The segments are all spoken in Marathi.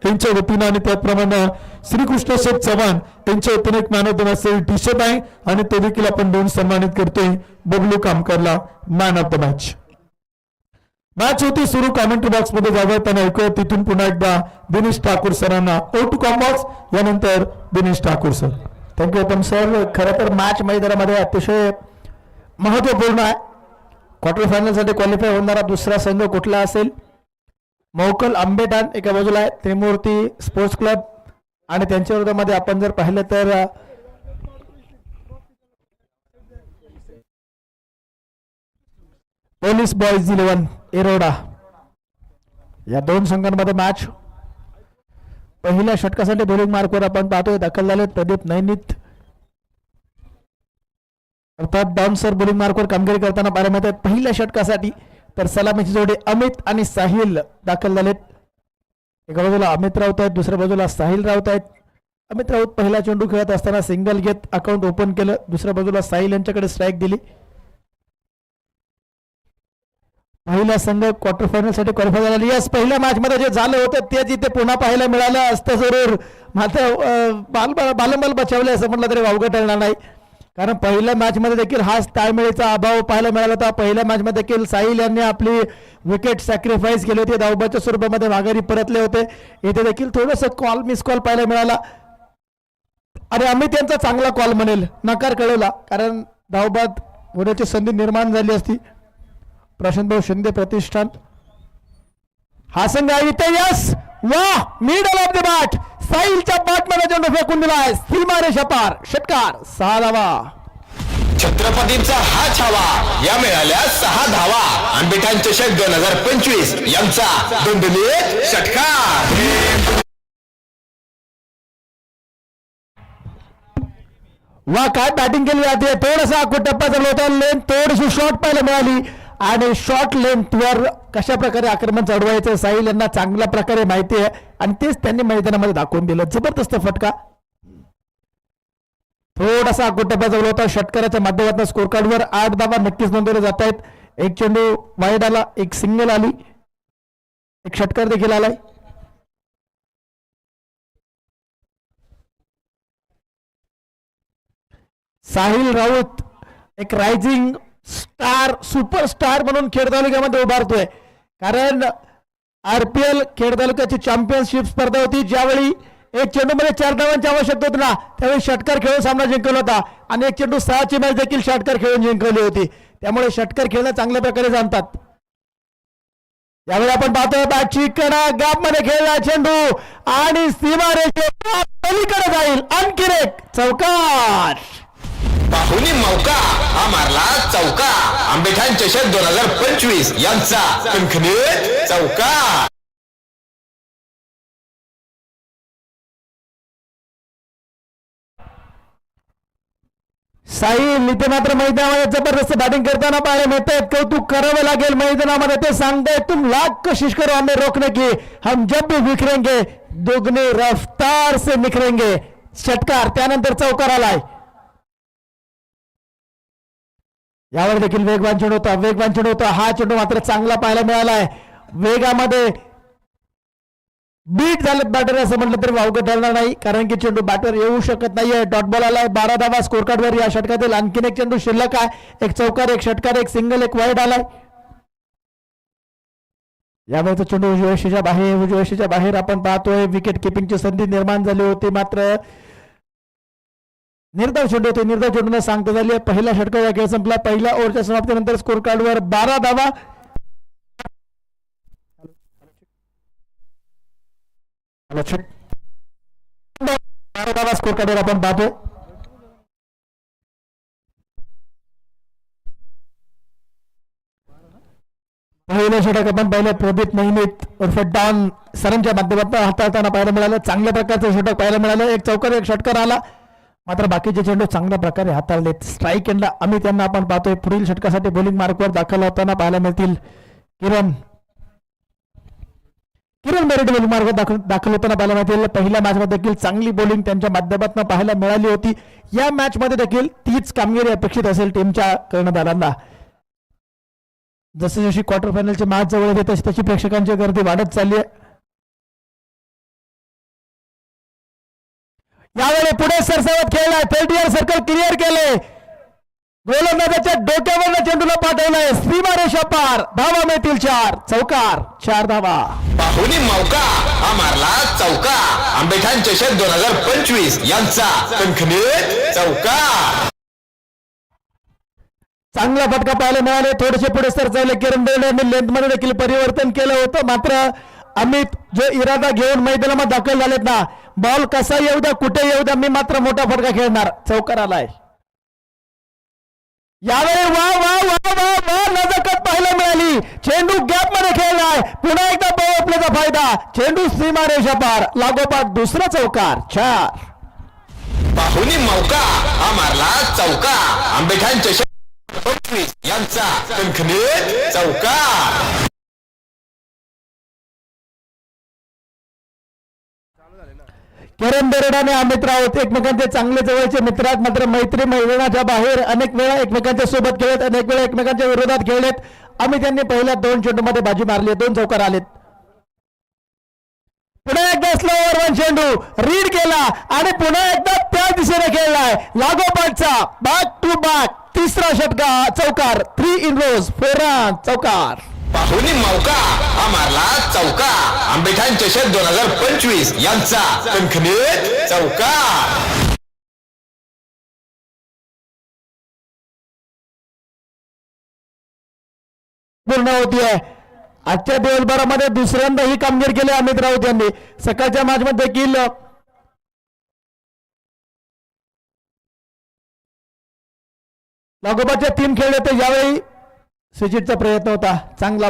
यांच्या वतीनं आणि त्याचप्रमाणे श्रीकृष्ण शेठ चव्हाण यांच्या वतीनं एक man of the match T shirt आहे आणि तो देखील आपण देऊन सन्मानित करतोय बबलू कामकरला man of the match. Match होती सुरू. कॉमेंट्री बॉक्स मध्ये जागा त्यांना ऐकूया तिथून पुन्हा एकदा दिनेश ठाकूर सरांना O2 कॉम्बॉक्स यानंतर दिनेश ठाकूर सर. थँक्यू पण सर. खरं तर मॅच मैदानामध्ये अतिशय महत्त्वपूर्ण आहे. क्वार्टर फायनलसाठी क्वालिफाय होणारा दुसरा संघ कुठला असेल? मौकल आंबेठाण एका बाजूला आहे, त्रिमूर्ती स्पोर्ट्स क्लब आणि त्यांच्या विरोधामध्ये आपण जर पाहिलं तर पोलीस बॉईज 11 एरोडा. या दोन संघांमध्ये मॅच. पहिल्या षटकासाठी बॉलिंग मार्कवर आपण पाहतोय दाखल झाले प्रदीप नैनित अर्थात डाऊनसर बॉलिंग मार्कवर कामगिरी करताना पाहायला मिळत आहेत पहिल्या षटकासाठी. तर सलामीची जोडी अमित आणि साहिल दाखल झालेत. एका बाजूला अमित राऊत आहेत, दुसऱ्या बाजूला साहिल राऊत आहेत. अमित राऊत पहिला चेंडू खेळत असताना सिंगल घेत अकाउंट ओपन केलं. दुसऱ्या बाजूला साहिल यांच्याकडे स्ट्राईक दिली. पहिला संघ क्वार्टर फायनल साठी क्वालिफाय झाला. यस, पहिल्या मॅच मध्ये जे झालं होतं ते जिथे पुन्हा पाहायला मिळालं असतं जरूर. मात्र बालंबाल बचावले असं म्हटलं तरी वावगं ठरणार नाही. कारण पहिल्या मॅच मध्ये देखील हाच ताळमेळीचा अभाव पाहायला मिळाला होता. पहिल्या मॅच मध्ये देखील साहिल यांनी आपली विकेट सॅक्रिफाईस केली होती, धावबाच्या स्वरूपामध्ये माघारी परतले होते. येथे देखील थोडंसं मिस कॉल पाहायला मिळाला आणि अमित यांचा चांगला कॉल म्हणेल नकार कळवला, कारण धावबाद होण्याची संधी निर्माण झाली असती. प्रशांतभाऊ शिंदे प्रतिष्ठान हा संघ इथे. यस, वा, मिडल ऑफ द बॅट साहिलच्या बॅटमध्ये चेंडू फेकून दिलाय. सीमारे शपार षटकार 6 धावा. छत्रपतींचा हा छावा. या मिळाल्या 6 धावा. आंबेठाण चषक 2025 यांचा दुंदुलीत षटकार. वा, काय बॅटिंग केली जाते. थोडासा टप्पा चालू होता. लेन थोडीशी शॉर्ट पाहायला मिळाली आणि शॉर्ट लेंथवर कशा प्रकारे आक्रमण चढवायचं साहिल यांना चांगल्या प्रकारे माहिती आहे आणि तेच त्यांनी मैदानामध्ये दाखवून दिलं. जबरदस्त फटका. थोडासा टप्पा चालू होता. षटकाराच्या माध्यमातून स्कोर कार्डवर 8 धावा नक्कीच नोंदवले जात आहेत. एक चेंडू वाईड आला, एक सिंगल आली, एक षटकार देखील आलाय. साहिल राऊत एक रायझिंग स्टार सुपरस्टार म्हणून खेड तालुक्यामध्ये उभारतोय. कारण RPL खेड तालुक्याची चॅम्पियनशिप स्पर्धा होती, ज्यावेळी एक चेंडूमध्ये 4 धावांची आवश्यकता होती ना, त्यावेळी षटकार खेळून सामना जिंकला होता आणि एक चेंडू 6ची मॅच देखील षटकार खेळून जिंकवली होती. त्यामुळे षटकार खेळणं चांगल्या प्रकारे जाणतात. यावेळी आपण पाहतोय बॅटची कडा गॅप मध्ये खेळला चेंडू आणि सीमारेषेच्या पलीकडे जाईल. आणखी एक चौकार. बाहुली मौका हा मारला चौका. आंबेठाण चषक 2025 यांचा खणखणीत चौका. साहिल इथे मात्र मैदानामध्ये जबरदस्त बॅटिंग करताना पाहायला मिळत आहेत. कौतुक करावं लागेल मैदानामध्ये. ते सांगताय तुम लाख कोशिश करो हमें रोकने की, हम जब भी बिखरेंगे दुगनी रफ्तार से निखरेंगे. षटकार, त्यानंतर चौकार आलाय. यावर देखील वेगवान चेंडू होता. हा चेंडू मात्र चांगला पाहायला मिळालाय. वेगामध्ये बीट झालेत बॅटर असं म्हटलं तरी वावगं ठरणार नाही, कारण की चेंडू बॅटर येऊ शकत नाहीये. डॉट बॉल आलाय. 12 धावा स्कोर कार्डवर या षटकातील. आणखीन एक चेंडू शिल्लक आहे. एक चौकार, एक षटकार, एक सिंगल, एक वाईड आलाय. यावेळेचा चेंडू उजव्या बाहेर आपण पाहतोय. विकेट किपिंगची संधी निर्माण झाली होती, मात्र निर्धाव चेंडू होते. निर्धाव चेंडूने सांगता झाली. पहिला षटकार खेळ संपला. पहिल्या ओव्हरच्या समाप्तीनंतर स्कोर कार्डवर 12 धावा. स्कोर कार्डवर आपण पाहतो. पहिलं षटक आपण पाहिलं प्रदीप नैमित उर्फ डॉन सरांच्या माध्यमातून हाताळताना पाहायला मिळालं. चांगल्या प्रकारचं षटक पाहायला मिळालं. एक चौकार, एक षटकार आला, मात्र बाकीचे चेंडू चांगल्या प्रकारे हाताळलेत. स्ट्राईक एंडला अमित यांना आपण पाहतोय. पुढील षटकासाठी बॉलिंग मार्कवर दाखल होताना पाहायला मिळतील किरण मेरिट बॉलिंग मार्कवर दाखल होताना पाहायला मिळतील. पहिल्या मॅच मध्ये देखील चांगली बॉलिंग त्यांच्या माध्यमातून पाहायला मिळाली होती. या मॅच मध्ये देखील तीच कामगिरी अपेक्षित असेल टीमच्या कर्णधारांना. जशी जशी क्वार्टर फायनलची मॅच जवळ येते तशी तशी प्रेक्षकांची गर्दी वाढत चालली आहे. यावेळी पुढे सरसावत खेळलाय, 30 सर्कल क्लिअर केले, गोलंदाजाच्या डोक्यावरनं चेंडूला पाठवलाय, सीमारेषा पार, धावा मिळतील 4, चौकार, 4 धावा. बाहुली मौका हा मारला चौका, आंबेठाण चषक 2025 यांचा कणखणीत चौकार. चांगला फटका पाहायला मिळाले, थोडेसे पुढे सरसावले, किरण बेर्डे यांनी लेंथ मध्ये देखील परिवर्तन केलं होतं, मात्र अमित जो इरादा घेऊन मैदानामध्ये दाखल झालेत ना, बॉल कसा येऊ द्या, कुठे येऊ द्या, मी मात्र मोठा फटका खेळणार, चौकार आलाय. यावेळी वा वा वा वा वा नजकत पाहायला मिळाली, चेंडू गॅप मध्ये खेळलाय, पुन्हा एकदा बॉल फायदा, चेंडू सीमारेषा पार, लागोपाठ दुसरा चौकार, 4. बाहुली मौका हा मारला चौका, आंबेठाण चषक 25 यांचा कणखणीत चौकार. किरण बेर्डे आणि अमित राऊत एकमेकांचे चांगले जवळचे मित्र आहेत, मात्र मैत्री मैदानाच्या बाहेर अनेक वेळा एकमेकांच्या सोबत खेळत, अनेक वेळा एकमेकांच्या विरोधात खेळलेत. अमित यांनी पहिल्या 2 चेंडूमध्ये बाजी मारली, 2 चौकार आलेत. पुन्हा एकदा स्लोवर 1 चेंडू रीड केला आणि पुन्हा एकदा त्या दिशेने खेळलाय, लागोपाठचा बॅक टू बॅक तिसरा षटका, चौकार, 3 in rows, 4 run, चौकार. बाहुली मौका हा मारला चौका, आंबेठाण चषक 2025 यांचा कणखणीत चौकार. पूर्ण होतीये. आजच्या दिवसभरामध्ये दुसऱ्यांदा ही कामगिरी केली अमित राऊत यांनी. सकाळच्या मॅच मध्ये देखील लागोपाठच्या 3 खेळले, तर यावेळी स्विचिटचा प्रयत्न होता, चांगला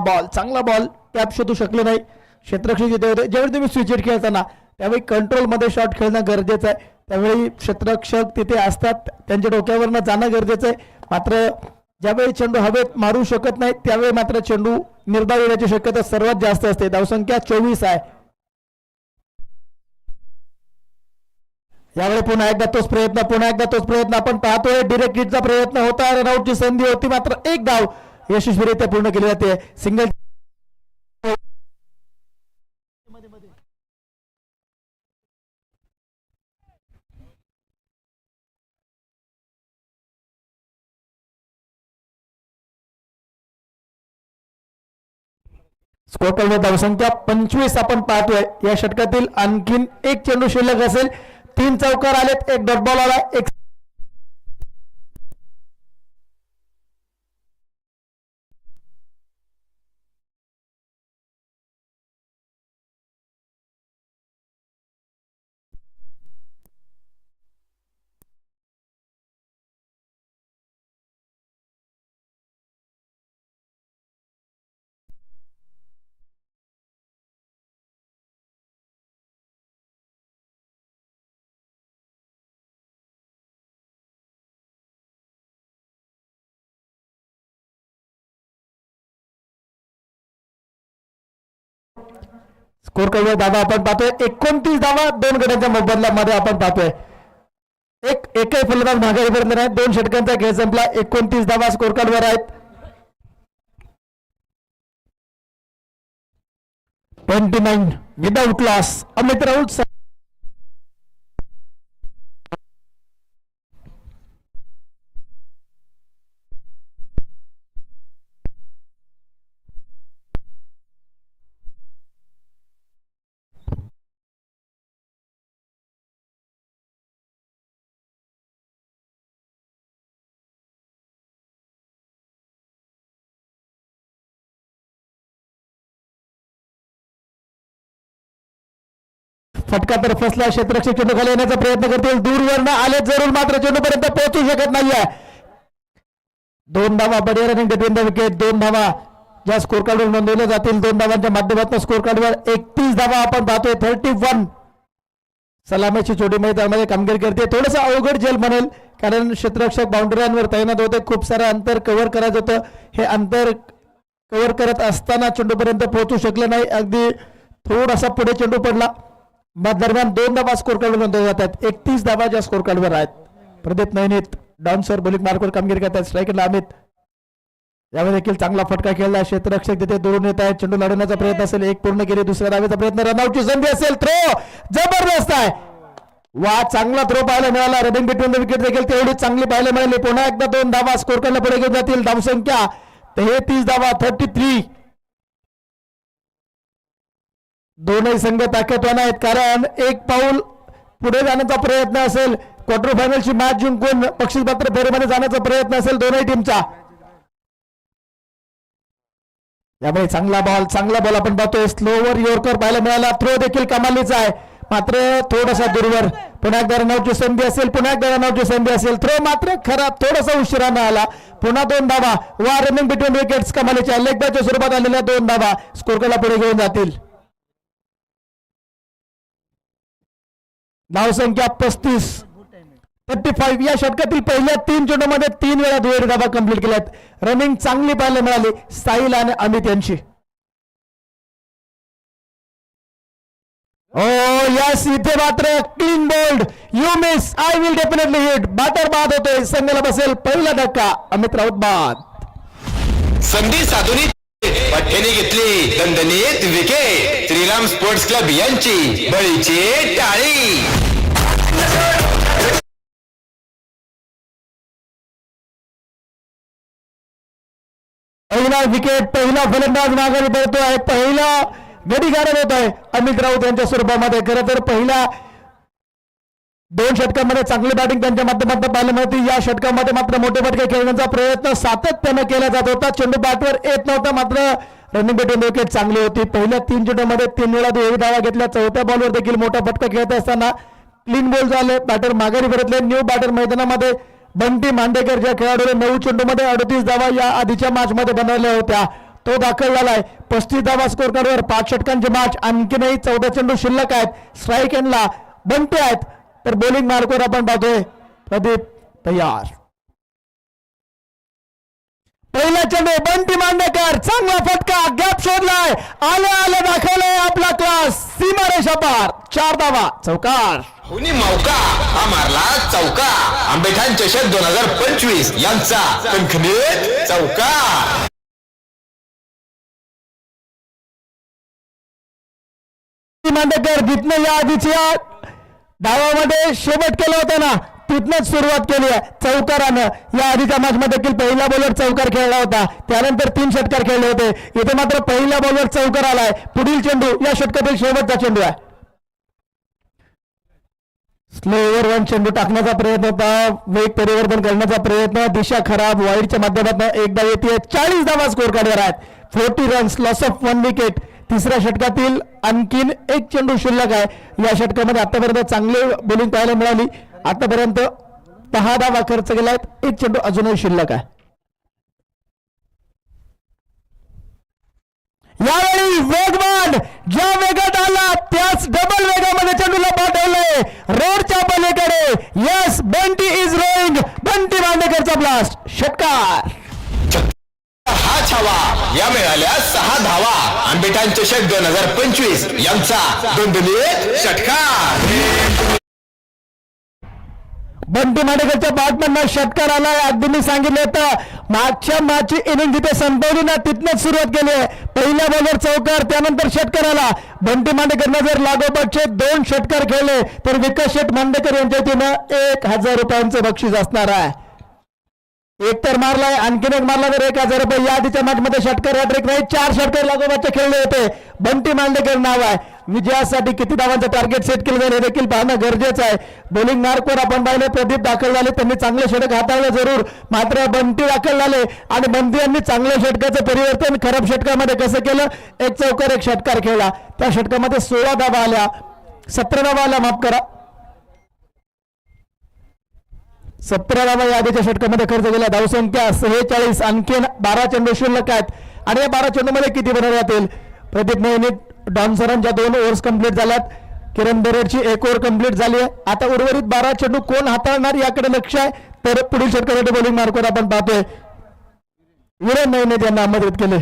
बॉल टॅप शोधू शकले नाही, क्षेत्ररक्षक जिथे होते. ज्यावेळी तुम्ही स्विचिट खेळताना त्यावेळी कंट्रोल मध्ये शॉट खेळणं गरजेचं आहे, त्यावेळी क्षेत्ररक्षक तिथे असतात, त्यांच्या डोक्यावरनं जाणं गरजेचं आहे. मात्र ज्यावेळी चेंडू हवेत मारू शकत नाही त्यावेळी मात्र चेंडू निर्धाव येण्याची शक्यता सर्वात जास्त असते. धावसंख्या 24 आहे. यावेळी पुन्हा एकदा तोच प्रयत्न आपण पाहतोय. डिरेक्ट हिटचा प्रयत्न होता, रनआउटची संधी होती, मात्र 1 धाव यशस्वीरित्या पूर्ण केली जाते. सिंगल स्कोर कडे धावसंख्या 25 आपण पाहतोय. या षटकातील आणखीन 1 चेंडू शिल्लक असेल. 3 चौकार आलेत, 1 डॉट बॉल आला, 1 स्कोर कडे धावा आपण पाहतोय. 29 धावा 2 गटांच्या मोबदल्यामध्ये आपण पाहतोय. एकही फलंदाज माघारी परतले नाही. 2 षटकांचा खेळ संपला. 29 धावा स्कोर कार्डवर आहेत. 29 विदाउट लॉस. अमित राऊत फटका तर फसला. क्षेत्ररक्षक चेंडू खाली येण्याचा प्रयत्न करतील. दूरवरनं आले जरूर, मात्र चेंडूपर्यंत पोहोचू शकत नाहीये. 2 धावा बडिया रनिंग बिटवीन द विकेट. 2 धावा ज्या स्कोर कार्डवर नोंदवल्या जातील. 2 धावांच्या माध्यमातून स्कोर कार्डवर 31 धावा आपण पाहतोय. 31 सलामीची जोडी मैदानामध्ये कामगिरी करते. थोडंसं अवघड जेल म्हणेल, कारण क्षेत्ररक्षक बाउंड्रीवर तैनात होते. खूप सारं अंतर कव्हर करायचं होतं. हे अंतर कव्हर करत असताना चेंडूपर्यंत पोहोचू शकले नाही. अगदी थोडासा पुढे चेंडू पडला. दरम्यान 2 धावा स्कोर कार्डवर नोंदवल्या जातात. 31 धावा ज्या स्कोर कार्डवर आहेत. प्रदीप नैनित डाऊनसर बॉलिंग मार्कवर कामगिरी करतात. स्ट्रायकरला अमित. यावेळी देखील चांगला फटका खेळला. क्षेत्ररक्षक तिथे दुरून येत आहेत. चेंडू लढवण्याचा प्रयत्न असेल. 1 पूर्ण केली. दुसऱ्या धावेचा प्रयत्न. रनआउटची संधी असेल. थ्रो जबरदस्त आहे. वा चांगला थ्रो पाहायला मिळाला. रनिंग बिटवीन द विकेट देखील तेवढी चांगली पाहायला मिळाली. पुन्हा एकदा 2 धावा स्कोर करायला पुढे घेऊन जातील. धावसंख्या 33 धावा 33. दोनही संघ ताकदवान आहेत कारण एक पाऊल पुढे जाण्याचा प्रयत्न असेल. क्वार्टर फायनलची मॅच जिंकून बक्षीसपात्र फेरीमध्ये जाण्याचा प्रयत्न असेल दोनही टीमचा. त्यामुळे चांगला बॉल आपण पाहतोय. स्लोवर यॉर्कर पाहायला मिळाला. थ्रो देखील कमालीचा आहे मात्र थोडासा दूरवर. पुन्हा एकदा रनआउटची संधी असेल. पुन्हा एकदा रनआउटची संधी असेल. थ्रो मात्र खरा थोडासा उशिराने आला. पुन्हा 2 धावा वा रनिंग बिटवीन विकेट्स कमालीच्या लेग बॅटच्या स्वरूपात आलेल्या 2 धावा स्कोर करायला पुढे घेऊन जातील. धावसंख्या 35. या षटकातील पहिल्या 3 चेंडूमध्ये 3 वेळा दुहेरी धावा कंप्लीट केल्यात. रनिंग चांगली पाहायला मिळाली साहिल आणि अमित यांची. यस इथे मात्र clean bold. You miss I will definitely hit. Batter बाद होतोय. संघाला बसेल पहिला धक्का. अमित राऊत बाद. संधी साधून पठ्ठेने घेतली दणदणीत विकेट. श्रीराम स्पोर्ट्स क्लब यांची बळीची टाळी. पहिला विकेट. पहिला फलंदाज माघारी पडतोय. पहिला गडीगारद होत आहे अमित राऊत यांच्या स्वरूपामध्ये. खरं तर पहिल्या 2 षटकांमध्ये चांगली बॅटिंग त्यांच्या माध्यमातून पाहायला मिळते. या षटकामध्ये मात्र मोठे फटके खेळण्याचा प्रयत्न सातत्यानं केला जात होता. चेंडू बॅटवर येत नव्हता मात्र रनिंग बिटवीन विकेट चांगली होती. पहिल्या 3 चेंडूमध्ये 3 वेळा दुहेरी धावा घेतल्या. 4थ्या बॉलवर देखील मोठा फटका खेळत असताना क्लीन बॉल झाले. बॅटर माघारी परतले. न्यू बॅटर मैदानामध्ये बंटी मांडेकर ज्या खेळाडूने 9 चेंडूमध्ये 38 धावा या आधीच्या मॅच मध्ये बनवल्या होत्या तो दाखल झालाय. 35 धावा स्कोर कार्डवर 5 षटकांची मॅच. आणखीनही 14 चेंडू शिल्लक आहेत. स्ट्राईक एंडला बंटी आहेत. तर बॉलिंग मार्कवर आपण पाहतोय प्रदीप तयार. पहिला चेंडू बंटी मांडेकर. चांगला फटका. गॅप शोधलाय. आले दाखवलाय आपला क्लास. सीमारेषा पार. 4 धावा. चौकार. हुनी मौका हा मारला चौका. आंबेठाण चषक 2025 यांचा कणखणीत चौका. मांडेकर जिथनं या आधीच्या डावामध्ये शेवट केला होता ना तिथनच सुरुवात केली आहे चौकारानं. या आधीच्या मॅच मध्ये देखील पहिला बॉलवर चौकार खेळला होता. त्यानंतर 3 षटकार खेळले होते. इथे मात्र पहिल्या बॉलवर चौकार आलाय. पुढील चेंडू या षटकातील शेवटचा चेंडू आहे. स्लोवर 1 चेंडू टाकण्याचा प्रयत्न होता. वेग परिवर्तन करण्याचा प्रयत्न. दिशा खराब. वाईडच्या माध्यमातून एकदा येते. 40 धावा स्कोर कार्डवर आहेत. 40 रन्स. Loss of 1 wicket. तिसऱ्या षटकातील आणखीन 1 चेंडू शिल्लक आहे. या षटकामध्ये आतापर्यंत चांगली बॉलिंग पाहायला मिळाली. आतापर्यंत 10 धावा खर्च केलायत. 1 चेंडू अजूनही शिल्लक आहे. यावेळी वेगवान ज्या वेगात आला त्याच डबल वेगामध्ये चेंडूला पाठवले रोडच्या पलीकडे. Yes Bunty is roaring. Bunty मांडेकरचा ब्लास्ट. षटकार. हा छावा. या मिळाल्या 6 धावा. आंबेठाण चषक 2025 यांचा दणदणीत षटकार. बंटी मांडेकरच्या बॅटमॅननं षटकार आलाय. अगदी मी सांगितलं होतं मागच्या मॅचची इनिंग जिथे संपवली ना तिथनच सुरुवात केली आहे. पहिल्या बॉलवर चौकार त्यानंतर षटकार आला. बंटी मांडेकरनं जर लागोपाठचे 2 षटकार खेळले तर विकास शेठ मांडेकर यांच्या वतीनं 1000 रुपयांचं बक्षीस असणार आहे. एक तर मारलाय. आणखीन एक मारला तर 1000 रुपये. या आधीच्या मॅच मध्ये षटकार हॅट्रिक नाही 4 षटकार लागोपाठचे खेळले होते. बंटी मांडेकर नाव आहे. विजयासाठी किती धावांचं टार्गेट सेट केलं जाईल हे देखील पाहणं गरजेचं आहे. बॉलिंग मार्कवर आपण पाहिले प्रदीप दाखल झाले. त्यांनी चांगले षटक हाताळले जरूर मात्र बंटी दाखल झाले आणि बंटी यांनी चांगल्या षटकाचं परिवर्तन खराब षटकामध्ये कसं केलं. 1 चौकार 1 षटकार खेळला. त्या षटकामध्ये 16 धावा आल्या. 17 धावा आल्या. माफ करा 17 धावा या आधीच्या षटकामध्ये खर्च केला. धावसंख्या 46. आणखीन 12 चेंडू शिल्लक आहेत आणि या 12 चेंडूमध्ये किती बनवले जातील. प्रदीप नेहमी डॉन्सरांच्या 2 ओव्हर्स कंप्लीट झाल्यात. किरण बेरेडची 1 ओव्हर कंप्लीट झाली आहे. आता उर्वरित 12 चेंडू कोण हाताळणार याकडे लक्ष आहे. तर पुढील षटकासाठी बॉलिंग मार्कवर आपण पाहतोय विरेन नयने यांना आमंत्रित केले.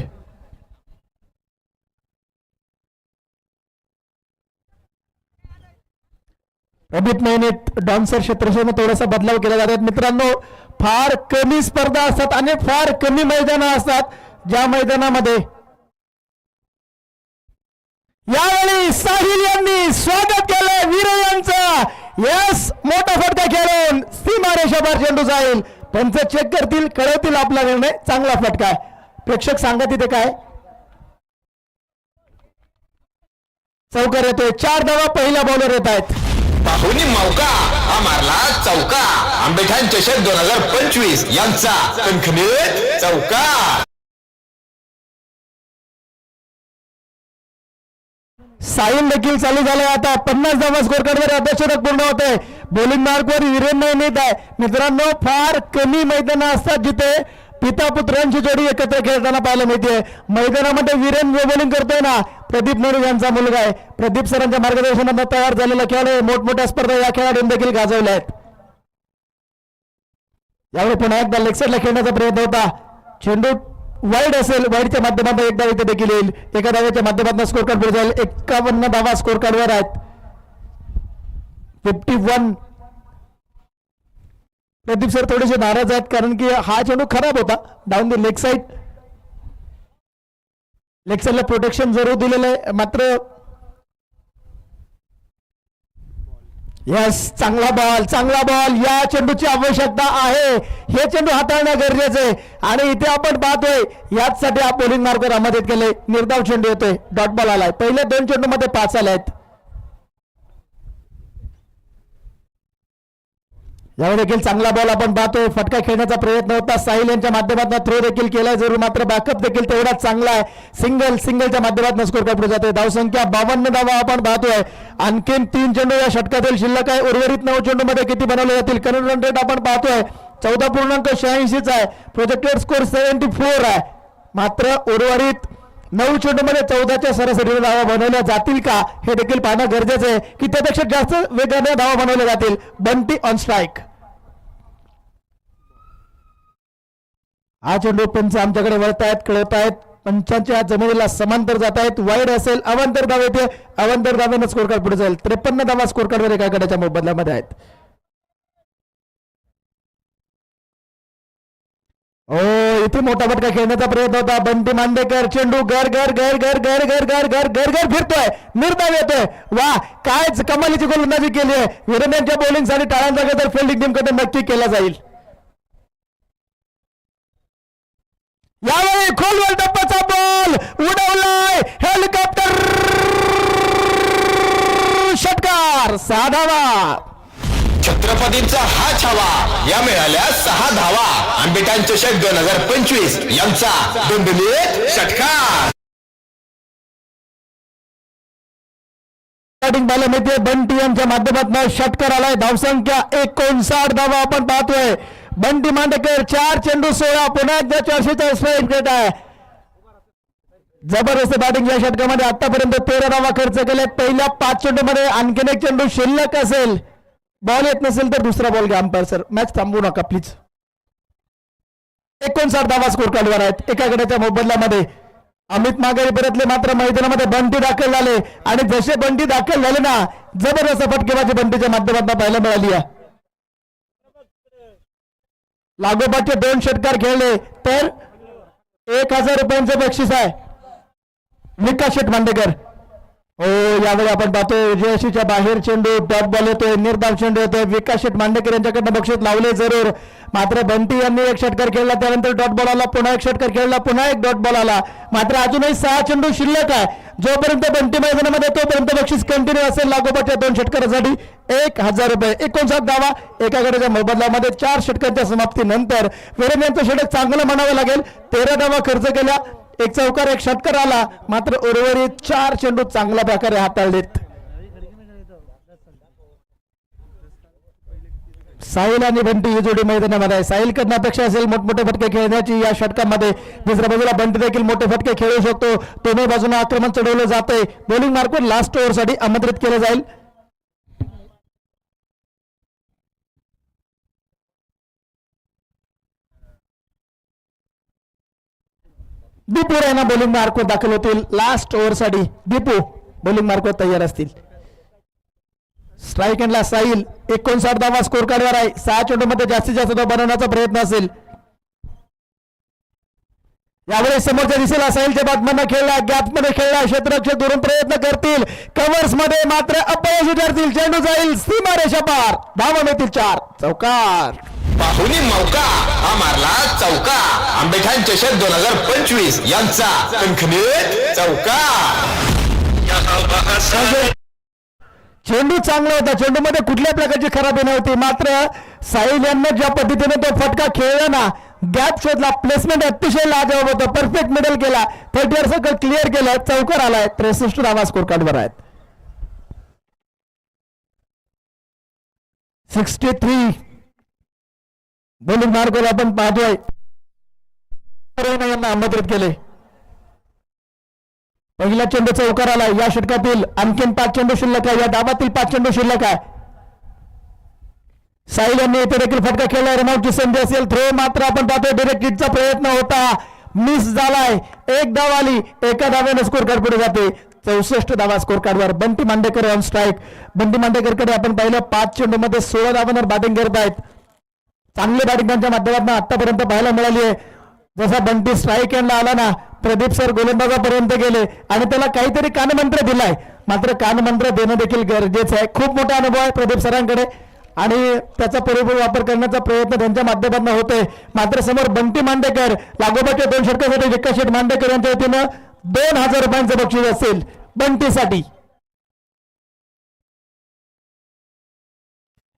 प्रदीप नयने डॉन्सर क्षेत्रक्षेत्रामध्ये थोडासा बदलाव केला जातात. मित्रांनो फार कमी स्पर्धा असतात आणि फार कमी मैदानं असतात ज्या मैदानामध्ये यावेळी साहिल यांनी स्वागत केलं वीर यांचं. यस मोठा फटका खेळून सीमारेषेवर चेंडू जाईल. पंच चेक करतील, कळवतील आपला निर्णय. चांगला फटका आहे. प्रेक्षक सांगा तिथे काय चौकार येतोय. 4 धावा पहिल्या बॉलर येत आहेत. बाहुनी मौका हा मारला चौका. आंबेठाण चषक 2025 यांचा कणखणीत चौका. साईन देखील चालू झालंय. आता 50 धावा स्कोर कार्डवर अर्धशतक पूर्ण होत आहे. बॉलिंग मार्कवर वीरेंद्र नेत आहे. मित्रांनो फार कमी मैदान असतात जिथे पिता पुत्रांची जोडी एकत्र खेळताना पाहायला मिळते. मैदानामध्ये वीरेंद्र बॉलिंग करतोय ना, प्रदीप नेहरू यांचा मुलगा आहे. प्रदीप सरांच्या मार्गदर्शनात तयार झालेला खेळ मोठमोठ्या स्पर्धा या खेळाडूंनी देखील गाजवल्या आहेत. यावेळी पुन्हा एकदा लेग साईडला खेळण्याचा प्रयत्न होता. चेंडू वाईड असेल, वाईडच्या माध्यमातून एक धाव इथे देखील येईल. एका धावेच्या माध्यमातून स्कोर कार्ड पुढे जाईल. 51 धावा स्कोर कार्डवर आहेत. 51. प्रदीप सर थोडेसे नाराज आहेत कारण की हा चेंडू खराब होता. Down the leg side. Leg साईडला प्रोटेक्शन जरूर दिलेलं आहे. मात्र यस चांगला बॉल. या चेंडूची आवश्यकता आहे. हे चेंडू हाताळणं गरजेचं आहे आणि इथे आपण पाहतोय याचसाठी हा बॉलिंग मार्कर आमंत्रित केले. निर्धाव चेंडू येतोय. डॉट बॉल आलाय. पहिल्या 2 चेंडूमध्ये 5 आले आहेत. यावेळी देखील चांगला बॉल आपण पाहतोय. फटका खेळण्याचा प्रयत्न होता. साहिल यांच्या माध्यमातून थ्रो देखील केलाय जरूर, मात्र बॅकअप देखील तेवढाच चांगला आहे. सिंगलच्या माध्यमातून स्कोर कार्ड पुढे जाते. धावसंख्या 52 धावा आपण पाहतोय. आणखीन 3 चेंडू या षटकातील शिल्लक आहे. उर्वरित 9 चेंडू मध्ये किती बनवले जातील? करंट रन रेट आपण पाहतोय 14.86 आहे. प्रोजेक्टेड स्कोर 74 आहे. मात्र उर्वरित 9 चेंडूमध्ये 14च्या सरासरीने धावा बनवल्या जातील का हे देखील पाहणं गरजेचं आहे की त्यापेक्षा जास्त वेगाने धावा बनवल्या जातील. Bunty on strike. हा चेंडू पंच आमच्याकडे वळतायत, कळवतायत. पंचांच्या जमिनीला समांतर जात आहेत. वाईड असेल, अवांतर धाव येते. अवांतर धावेनं स्कोर कार्ड पुढे जाईल. 53 धावा स्कोर कार्डवर एका गटाच्या मोबदल्यामध्ये आहेत. इथे मोठा फटका खेळण्याचा प्रयत्न होता. बंटी मांडेकर. चेंडू घर घर घर घर घर घर घर घर घर घर फिरतोय. निर्धाव येतोय. वा काय कमालीची गोलंदाजी केली आहे. वीरेंद्रच्या बॉलिंगसाठी टाळ्यांचा गजर फिल्डिंग टीमकडे नक्की केला जाईल. यावेळी खोलवर टप्पाचा बॉल उडवलाय. हेलिकॉप्टर षटकार. 6 धावा. छत्रपतींचा हा छावा. या मिळाल्या 6 धावा. आंबेठाण चषक 2025 यांचा दोंबिवलीत षटकार. बॅटिंग पाहायला मिळते. बंटी यांच्या माध्यमातून षटकार आलाय. धावसंख्या 59 धावा आपण पाहतोय. बंटी मांडेकर 4 चेंडू 16. पुन्हा एकदा 440 स्ट्राईक रेट आहे. जबरदस्त बॅटिंग या षटकामध्ये. आतापर्यंत 13 धावा खर्च केल्यात. पहिल्या 5 चेंडू मध्ये आणखीन एक चेंडू शिल्लक असेल. बॉल येत नसेल तर दुसरा बॉल घ्या. अंपायर सर मॅच थांबवू नका प्लीज. 59 धावा स्कोर कार्डवर आहेत. एका गटाच्या मोबदल्यामध्ये अमित माघारी परतले. मात्र मैदानामध्ये बंटी दाखल झाले आणि जसे बंटी दाखल झाले ना, जबरदस्त फटकेबाजी बंटीच्या माध्यमातून पाहायला मिळाली आहे. लागोपाठचे 2 षटकार खेळले तर 1000 रुपयांचं बक्षीस आहे. विकास शेठ मांडेकर. यावेळी आपण पाहतोय जयशीच्या बाहेर चेंडू. डॉट बॉल येतोय. निर्धाव चेंडू येतोय. विकास शेठ मांडेकर यांच्याकडनं बक्षीस लावले जरूर. मात्र बंटी यांनी 1 षटकार खेळला. त्यानंतर डॉट बॉल आला. पुन्हा 1 षटकार खेळला. पुन्हा 1 डॉट बॉल आला. मात्र अजूनही 6 चेंडू शिल्लक आहे. जोपर्यंत बंटी मैदानामध्ये तोपर्यंत बक्षीस कंटिन्यू असेल. लागोपाठच्या 2 षटकारासाठी 1000 रुपये. 59 धावा एका गटाच्या मोबदल्यामध्ये. 4 षटकांच्या समाप्तीनंतर वीरेंद्र यांचं षटक चांगलं म्हणावं लागेल. 13 धावा खर्च केल्या. 1 चौकार 1 षटकार आला. मात्र उर्वरित 4 चेंडू चांगल्या प्रकारे हाताळलेत. साहिल आणि बंटी ही जोडी मैदानामध्ये आहे. साहिल कडनं अपेक्षा असेल मोठमोठे फटके खेळण्याची या षटकामध्ये. दुसऱ्या बाजूला बंटी देखील मोठे फटके खेळू शकतो. दोन्ही बाजूने आक्रमण चढवलं जातंय. बॉलिंग मार्कवर लास्ट ओव्हरसाठी आमंत्रित केलं जाईल. दीपू रैना बॉलिंग मार्कवर दाखल होतील. लास्ट ओव्हरसाठी दीपू बॉलिंग मार्कवर तयार असतील. स्ट्राईक एंडला साहिल. 59 धावा स्कोर कार्डवर आहे. 6 चेंडूमध्ये जास्तीत जास्त धावा बनवण्याचा प्रयत्न असेल. यावेळी समोरच्या दिशेला साहिलच्या बॅटमॅन खेळला, गॅप मध्ये खेळला, क्षेत्ररक्षक दुरून प्रयत्न करतील, कव्हर्स मध्ये मात्र अपयशी ठरतील, चेंडू जाईल सीमारेषा पार, धावा मिळतील 4, चौकार. पाहुणी मौका हा मारला चौका. आंबेठाण चषक 2025 यांचा कणखणीत चौकार. चेंडू चांगला होता, चेंडू मध्ये कुठल्या प्रकारची खराबी नव्हती, मात्र साहिल यांना ज्या पद्धतीने तो फटका खेळला ना, गॅप शोधला, प्लेसमेंट अतिशय लाजवाब होतं, परफेक्ट मिडल केला, 30 सर्कल क्लिअर केलं, चौकार आलाय. 63 धावा स्कोर कार्डवर आहेत. 63 बॉलिंग मार्गोला आपण पाहतोय, यांना आमंत्रित केले. पहिला चेंडू चौकार आला. या षटकातील आणखीन 5 चेंडू शिल्लक आहे, या डावातील 5 चेंडू शिल्लक आहे. साहिल यांनी येथे देखील फटका खेळला, रनआउटची संधी असेल, थ्रो मात्र आपण पाहतोय डायरेक्ट हिटचा प्रयत्न होता, मिस झालाय. 1 धाव आली, एका धाव्याने स्कोर कार्ड पुढे जाते. 64 धावा स्कोर कार्डवर. Bunty Mandekar on strike. बंटी मांडेकरकडे आपण पाहिलं 5 चेंडू मध्ये 16 धावांवर बॅटिंग करत आहेत. चांगली बॅटिंग त्यांच्या माध्यमातून आतापर्यंत पाहायला मिळाली आहे. जसा बंटी स्ट्राईक एंडला आला ना, प्रदीप सर गोलंदाजापर्यंत गेले आणि त्याला काहीतरी कानमंत्र दिलाय, मात्र कानमंत्र देणं देखील गरजेचं आहे. खूप मोठा अनुभव आहे प्रदीप सरांकडे आणि त्याचा पुरेपूर वापर करण्याचा प्रयत्न त्यांच्या माध्यमातून होतोय. मात्र समोर बंटी मांडेकर, लागोपाठच्या 2 षटकासाठी विकास शेठ मांडेकर यांच्या वतीनं 2000 रुपयांचं बक्षीस असेल बंटीसाठी.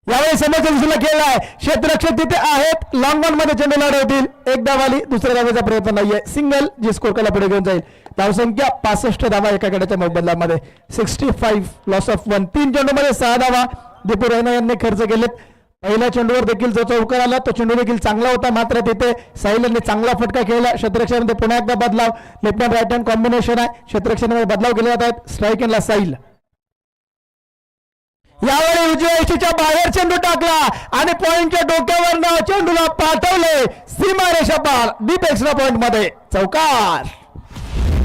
यावेळी समोरच्या दिशेला खेळलाय, क्षेत्ररक्षक तिथे आहेत, लॉंग ऑन मध्ये चेंडू लढवतील. 1 धाव आली, दुसऱ्या धावेचा प्रयत्न नाहीये, सिंगल जी स्कोर केला पुढे घेऊन जाईल. धावसंख्या 65 धावा एका गड्याच्या मोबदल्यामध्ये. 65 लॉस ऑफ 1. 3 चेंडू मध्ये 6 धावा दीपू रैना यांनी खर्च केलेत. पहिल्या चेंडूवर देखील जो चौकार आला तो चेंडू देखील चांगला होता, मात्र तिथे साहिल यांनी चांगला फटका खेळला. क्षेत्ररक्षणामध्ये पुन्हा एकदा बदलाव, left hand right hand combination आहे, क्षेत्ररक्षणामध्ये बदलाव केले जात आहेत. स्ट्राईक एंडला साहिल. यावेळी उजव्या यष्टीच्या बाहेर चेंडू टाकला आणि पॉइंटच्या डोक्यावर चेंडूला पाठवले सीमारेषा पार, डीप एक्स्ट्रा पॉइंट मध्ये, चौकार.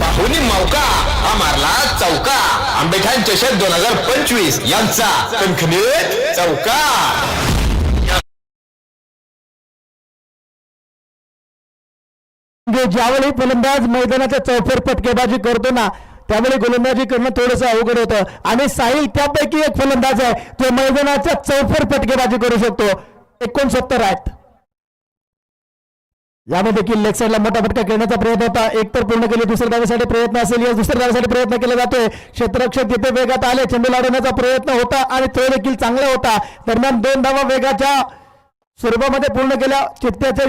पाहुणी मौका हा मारला चौका. आंबेठाण चषक 2025 यांचा कणखणीत चौकार. ज्यावेळी फलंदाज मैदानाच्या चौफेर फटकेबाजी करतो ना, त्यावेळी गोलंदाजी करणं थोडंसं अवघड होतं आणि साहिल त्यापैकी एक फलंदाज आहे, तो मैदानाच्या चौफेर फटकेबाजी करू शकतो. 69 आहेत. यामध्ये देखील लेग साईडला मोठा फटका खेळण्याचा प्रयत्न होता, एक तर पूर्ण केली, दुसऱ्या धावेसाठी प्रयत्न असेल, या दुसऱ्या धावेसाठी प्रयत्न केला जातोय. क्षेत्ररक्षक तिथे वेगात आले, चेंडू लावण्याचा प्रयत्न होता आणि तो देखील चांगला होता. दरम्यान 2 धावा वेगाच्या स्वरूपामध्ये पूर्ण केल्या. चित्त्याच्या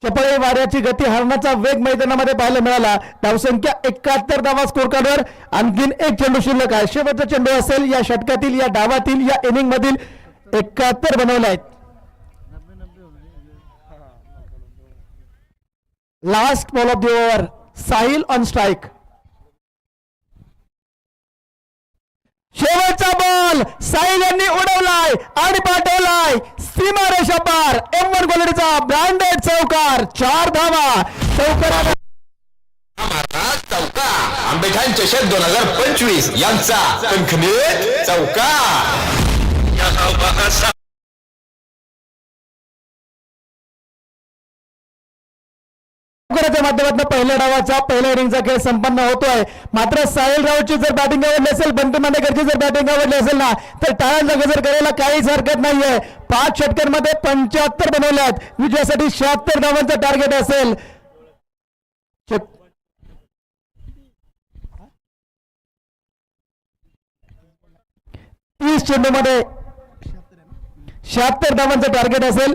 चपळे वाऱ्याची गती हरण्याचा वेग मैदानामध्ये पाहायला मिळाला. धावसंख्या 71 धावा स्कोर कार्डवर. आणखीन 1 चेंडू शिल्लक आहे. शेवटचा चेंडू असेल या षटकातील, या डावातील, या इनिंग मधील. 71 बनवले आहेत. Last ball of the over. Sahil on strike. शेवटचा बॉल साहिल यांनी उडवलाय आणि पाठवलाय सीमारेषा पार. M1 क्वालिटीचा ब्रँडेड चौकार. 4 धावा. चौकाराला चौका. आंबेठाण चषक 2025 यांचा कणखणीत चौकार. माध्यमातून पहिल्या डावाचा पहिल्या इनिंगचा खेळ संपन्न होतोय. मात्र साहिल राऊतची जर बॅटिंग आवडली असेल, बंटी मांडेकरची जर बॅटिंग आवडली असेल ना, तर टाळ्यांचा गजर करायला काहीच हरकत नाहीये. 5 षटकांमध्ये 75 बनवले आहेत. विजयासाठी 76 धावांचं टार्गेट असेल. 30 चेंडूमध्ये 76 धावांचं टार्गेट असेल.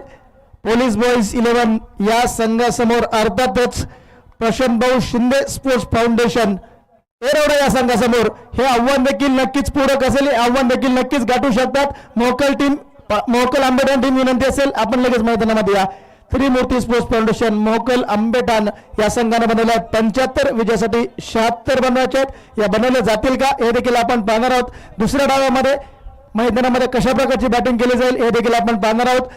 पोलीस बॉईज 11 या संघासमोर अर्थातच प्रशांत भाऊ शिंदे स्पोर्ट्स फाउंडेशन एरवडा या संघासमोर हे आव्हान देखील नक्कीच पूरक असेल. हे आव्हान देखील नक्कीच गाठू शकतात. मोहकल आंबेठाण टीम विनंती असेल आपण लगेच मैदानामध्ये या. त्रिमूर्ती स्पोर्ट्स फाउंडेशन मोहकल आंबेठाण या संघाने बनवल्या 75. विजयासाठी 76 बनवायचे आहेत. या बनवल्या जातील का हे देखील आपण पाहणार आहोत. दुसऱ्या डावामध्ये मैदानामध्ये कशा प्रकारची बॅटिंग केली जाईल हे देखील आपण पाहणार आहोत.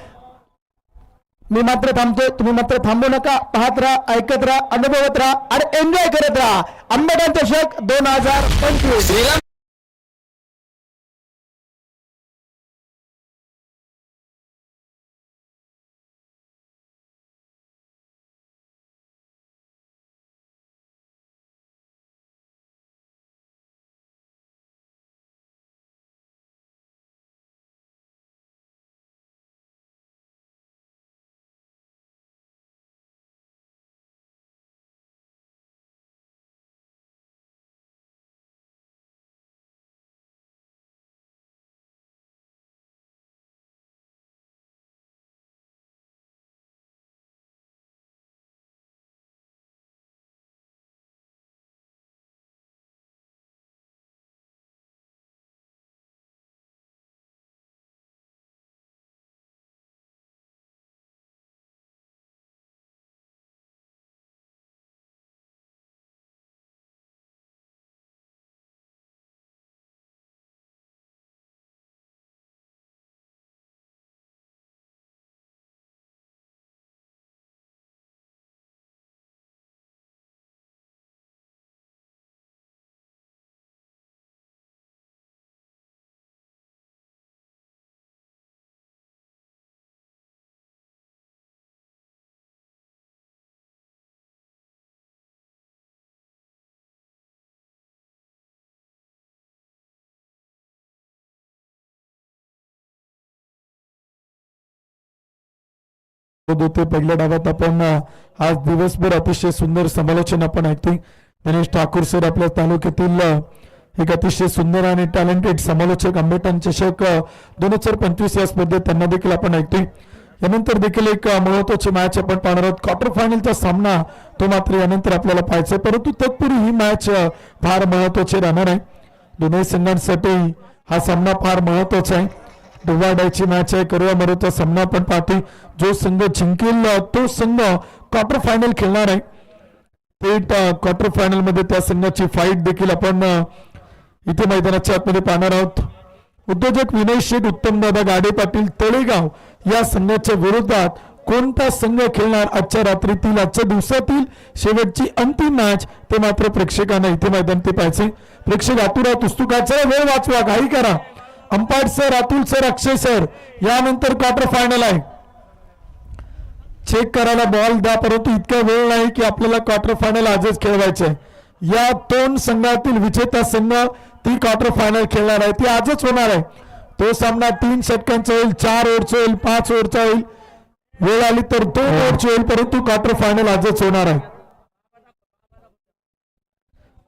मी मात्र थांबतोय, तुम्ही मात्र थांबू नका. पाहत राहा, ऐकत राहा, अनुभवत राहा आणि एन्जॉय करत राहा. आंबेठाण चषक 2025. होते पहिल्या डावात आपण आज दिवसभर अतिशय सुंदर समालोचन आपण ऐकतोय. गणेश ठाकूर सर आपल्या तालुक्यातील एक अतिशय सुंदर आणि टॅलेंटेड समालोचक. आंबेठाण चषक 2025 या स्पर्धेत त्यांना देखील आपण ऐकतोय. यानंतर देखील एक महत्वाची मॅच आपण पाहणार आहोत. क्वार्टर फायनलचा सामना तो मात्र यानंतर आपल्याला पाहायचा, परंतु तत्पूर्वी ही मॅच फार महत्वाची राहणार आहे. दोन्ही संघांसाठी हा सामना फार महत्वाचा आहे. डोवाडायची मॅच आहे. करुवा मरोचा सामना आपण पाहतोय. जो संघ जिंकेल तो संघ क्वार्टर फायनल खेळणार आहे. थेट क्वार्टर फायनल मध्ये त्या संघाची फाईट देखील आपण इथे मैदानाच्या आतमध्ये पाहणार आहोत. उद्योजक विनय शेठ, उत्तमदादा गाडे पाटील, तळेगाव या संघाच्या विरोधात कोणता संघ खेळणार आजच्या रात्रीतील, आजच्या दिवसातील शेवटची अंतिम मॅच, ते मात्र प्रेक्षकांना इथे मैदान ते पाहायचे. प्रेक्षक आतुरात उत्सुकाचा वेळ वाचवा, घाई करा. अंपायर सर, अतुल सर, अक्षय सर, यानंतर क्वार्टर फायनल आहे. चेक करायला बॉल द्या, परंतु इतका वेळ नाही की आपल्याला क्वार्टर फायनल आजच खेळवायचे. या दोन संघातील विजेता संघ ती क्वार्टर फायनल खेळणार आहे, ती आजच होणार आहे. तो सामना 3 षटकांचा होईल, 4 ओव्हरचा होईल, 5 ओव्हरचा होईल, वेळ आली तर 2 ओव्हरची होईल, परंतु क्वार्टर फायनल आजच होणार आहे.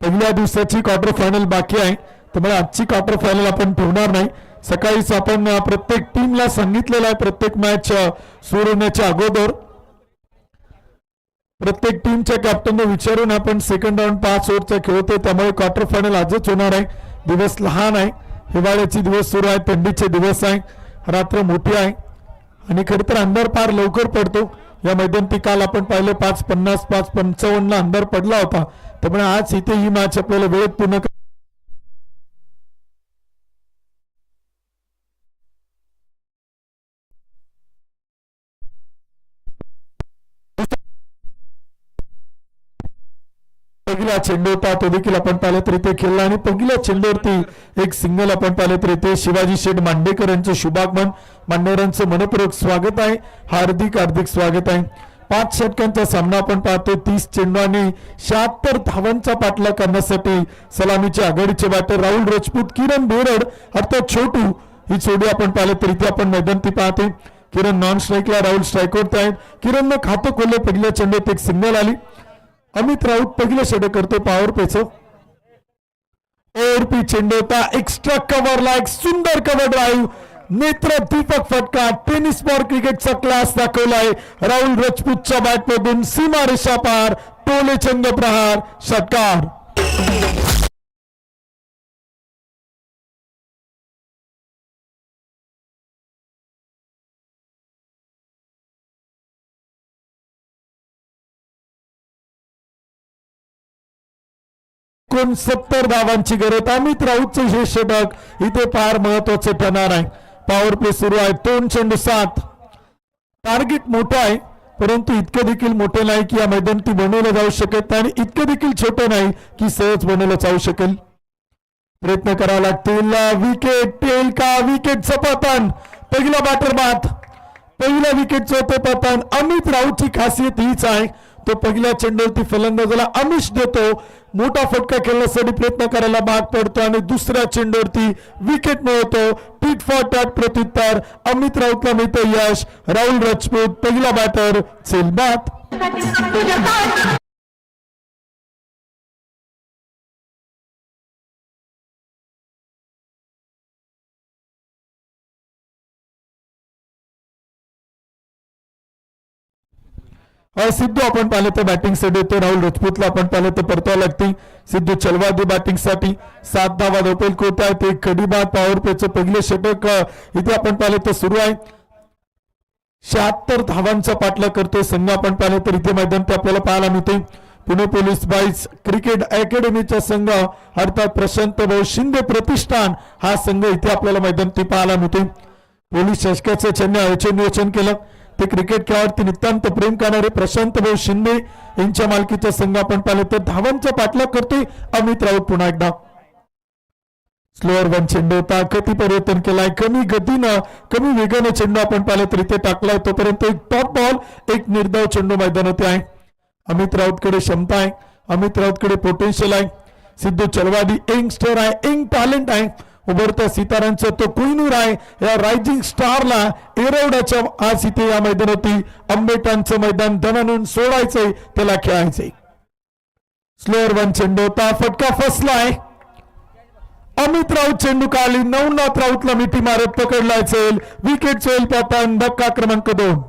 पहिल्या दिवसाची क्वार्टर फायनल बाकी आहे, त्यामुळे आजची क्वार्टर फायनल आपण ठेवणार नाही. सकाळीच आपण प्रत्येक टीमला सांगितलेलं आहे, प्रत्येक मॅच सुरू होण्याच्या अगोदर प्रत्येक टीमच्या कॅप्टनने विचारून आपण सेकंड राऊंड 5 ओव्हरचा खेळतोय, त्यामुळे क्वार्टर फायनल आजच होणार आहे. दिवस लहान आहे, हिवाळ्याचे दिवस सुरू आहे, थंडीचे दिवस आहे, रात्र मोठी आहे आणि खरं तर अंधार फार लवकर पडतो. या मैदानी काल आपण पाहिलं 5:50 5:55 अंधार पडला होता, त्यामुळे आज इथे ही मॅच आपल्याला वेळेत पूर्ण पहिला चेंडू होता तो देखील आपण पाहिलं तर इथे खेळला आणि पहिल्या चेंडूवरती एक सिंगल आपण पाहिलं तर इथे शिवाजी शेठ मांडेकर यांचं शुभागमन. मान्यवरांचं मनपूर्वक स्वागत आहे, हार्दिक हार्दिक स्वागत आहे. 5 षटकांचा सामना आपण पाहतो. 30 चेंडू आणि 76 धावांचा पाठलाग करण्यासाठी सलामीचे आघाडीचे बॅटर राहुल राजपूत, किरण बेरड अर्थात छोटू ही जोडी आपण पाहिलं तर इथे आपण मैदान ती पाहते. किरण नॉन स्ट्राईकला, राहुल स्ट्राईकवरती आहेत. किरणनं खातं खोललं, पहिल्या चेंडूत एक सिंगल आली. अमित राऊत पहिलं षटक करतो पॉवर पेचं. ओव्हरपी चेंडू होता, एक्स्ट्रा कव्हरला एक सुंदर कव्हर ड्राईव्ह, नेत्र दीपक फटका. टेनिस बॉल क्रिकेटचा क्लास दाखवलाय राहुल राजपूतच्या बॅटमधून. सीमा रेषा पार, टोले चंद प्रहार, षटकार. कोण 70 धावांची गरज. अमित राऊतचे हे षटक इथे फार महत्वाचे ठरणार आहे. पॉवर प्ले सुरू आहे. 2 चेंडू 7. टार्गेट मोठं आहे, परंतु इतकं देखील मोठं नाही की या मैदानी बनवलं जाऊ शकत नाही, आणि इतकं देखील छोटं नाही की सहज बनवलं जाऊ शकेल. प्रयत्न करावा लागतील. विकेट टेल का विकेटचं पतन. पहिला बॅटर बाद, पहिल्या विकेटचं ते पतन. अमित राऊतची खासियत हीच आहे, तो पहिल्या चेंडूवरती फलंदाजाला आमिष देतो, मोठा फटका खेळण्यासाठी प्रयत्न करायला भाग पडतो आणि दुसऱ्या चेंडूवरती विकेट मिळवतो. टीट फॉर टॅट प्रत्युत्तर. अमित राऊतला मिळतं यश. राहुल राजपूत पहिला बॅटर, चेल बाद. सिद्धू आपण पाहिलं तर बॅटिंग साठी येतो. राहुल राजपूतला आपण पाहिलं तर परतावा लागते. सिद्धू चलवादी बॅटिंग साठी 7 धावा धोपेल कोत आहे. ते कडी बाद. पॉवर प्लेचं पहिले षटक इथे आपण पाहिलं तर सुरू आहे. 76 धावांचा पाठलाग करतोय संघ आपण पाहिलं तर इथे मैदान ते आपल्याला पाहायला मिळते. पुणे पोलीस बॉईज क्रिकेट अकॅडमीचा संघ अर्थात प्रशांत भाऊ शिंदे प्रतिष्ठान हा संघ इथे आपल्याला मैदान ते पाहायला मिळते. पोलीस शासकाचं त्यांनी आयोजन नियोजन केलं. ते क्रिकेट खेळावरती नितांत प्रेम करणारे प्रशांत भाऊ शिंदे यांच्या मालकीचा संघ आपण पाहिलं तर धावांचा पाठलाग करतोय अमित राऊत. पुन्हा एकदा स्लोअर 1 चेंडू होता, गती परिवर्तन केलाय, कमी गतीनं कमी वेगाने चेंडू आपण पाहिलं तर इथे टाकलाय. तोपर्यंत एक टॉप बॉल, एक निर्धाव चेंडू मैदानात आहे. अमित राऊतकडे क्षमता आहे, अमित राऊतकडे पोटेन्शियल आहे. सिद्धू चलवादी यंगस्टर आहे, यंग टॅलेंट आहे. उभरत्या सितारांचा तो कोहिनूर आहे. या रायझिंग स्टारला एरवड्याच्या आज इथे या मैदानावरती आंबेटांचं मैदान दणानून सोडायचंय, त्याला खेळायचंय. स्लोअर वन चेंडू होता, फटका फसलाय. अमित राऊत चेंडू काढली, नवनाथ राऊतला मिठी मारत पकडला असेल. विकेट होईल पतन, धक्का क्रमांक 2.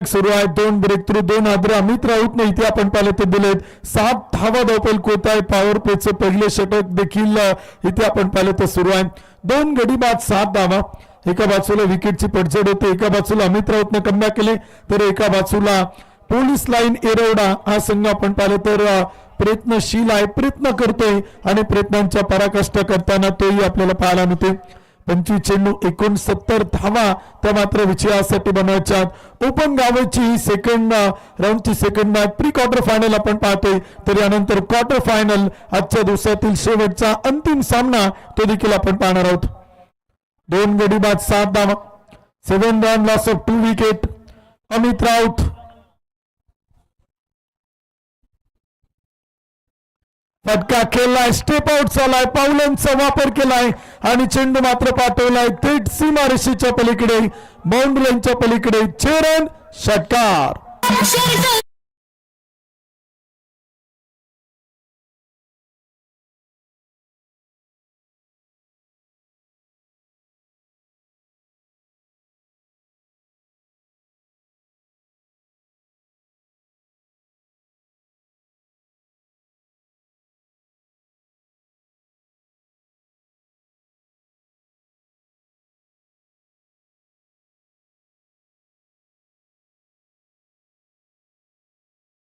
सुरू आहे. 2 ब्रेक थ्रू, 2 आद्रा. अमित राऊत ने इथे आपण पाहिले ते दिलेत. 7 धावा धावपल कोत आहे. पॉवर प्लेचे पहिले षटक देखील इथे आपण पाहिले तर सुरू आहे. 2 गडी बाद 7 धावा. एका बाजूला विकेटची पडझड होते, एका बाजूला अमित राऊतने कमबॅक केले, तर एका बाजूला पोलीस लाईन एरवडा हा संघ आपण पाहिले तर प्रयत्नशील आहे, प्रयत्न करतोय आणि प्रयत्नांच्या पराकाष्ठा करताना तोही आपल्याला पाहायला मिळते. 25 चेंडू 69 धावा त्या मात्र विजयासाठी बनवायच्यात. ओपन गावाची सेकंड राऊंडची second match pre quarter final आपण पाहतोय, तर यानंतर क्वार्टर फायनल आजच्या दिवसातील शेवटचा अंतिम सामना तो देखील आपण पाहणार आहोत. 2 गडी बाद 7 धावा, 7 run loss of 2 wicket. Amit Raut फटका खेळलाय, स्टेप आउट झालाय, पावलांचा वापर केलाय आणि चेंडू मात्र पाठवलाय थेट सीमारेषेच्या पलीकडे, बाउंड्री लाईनच्या पलीकडे. 6 रन, षटकार.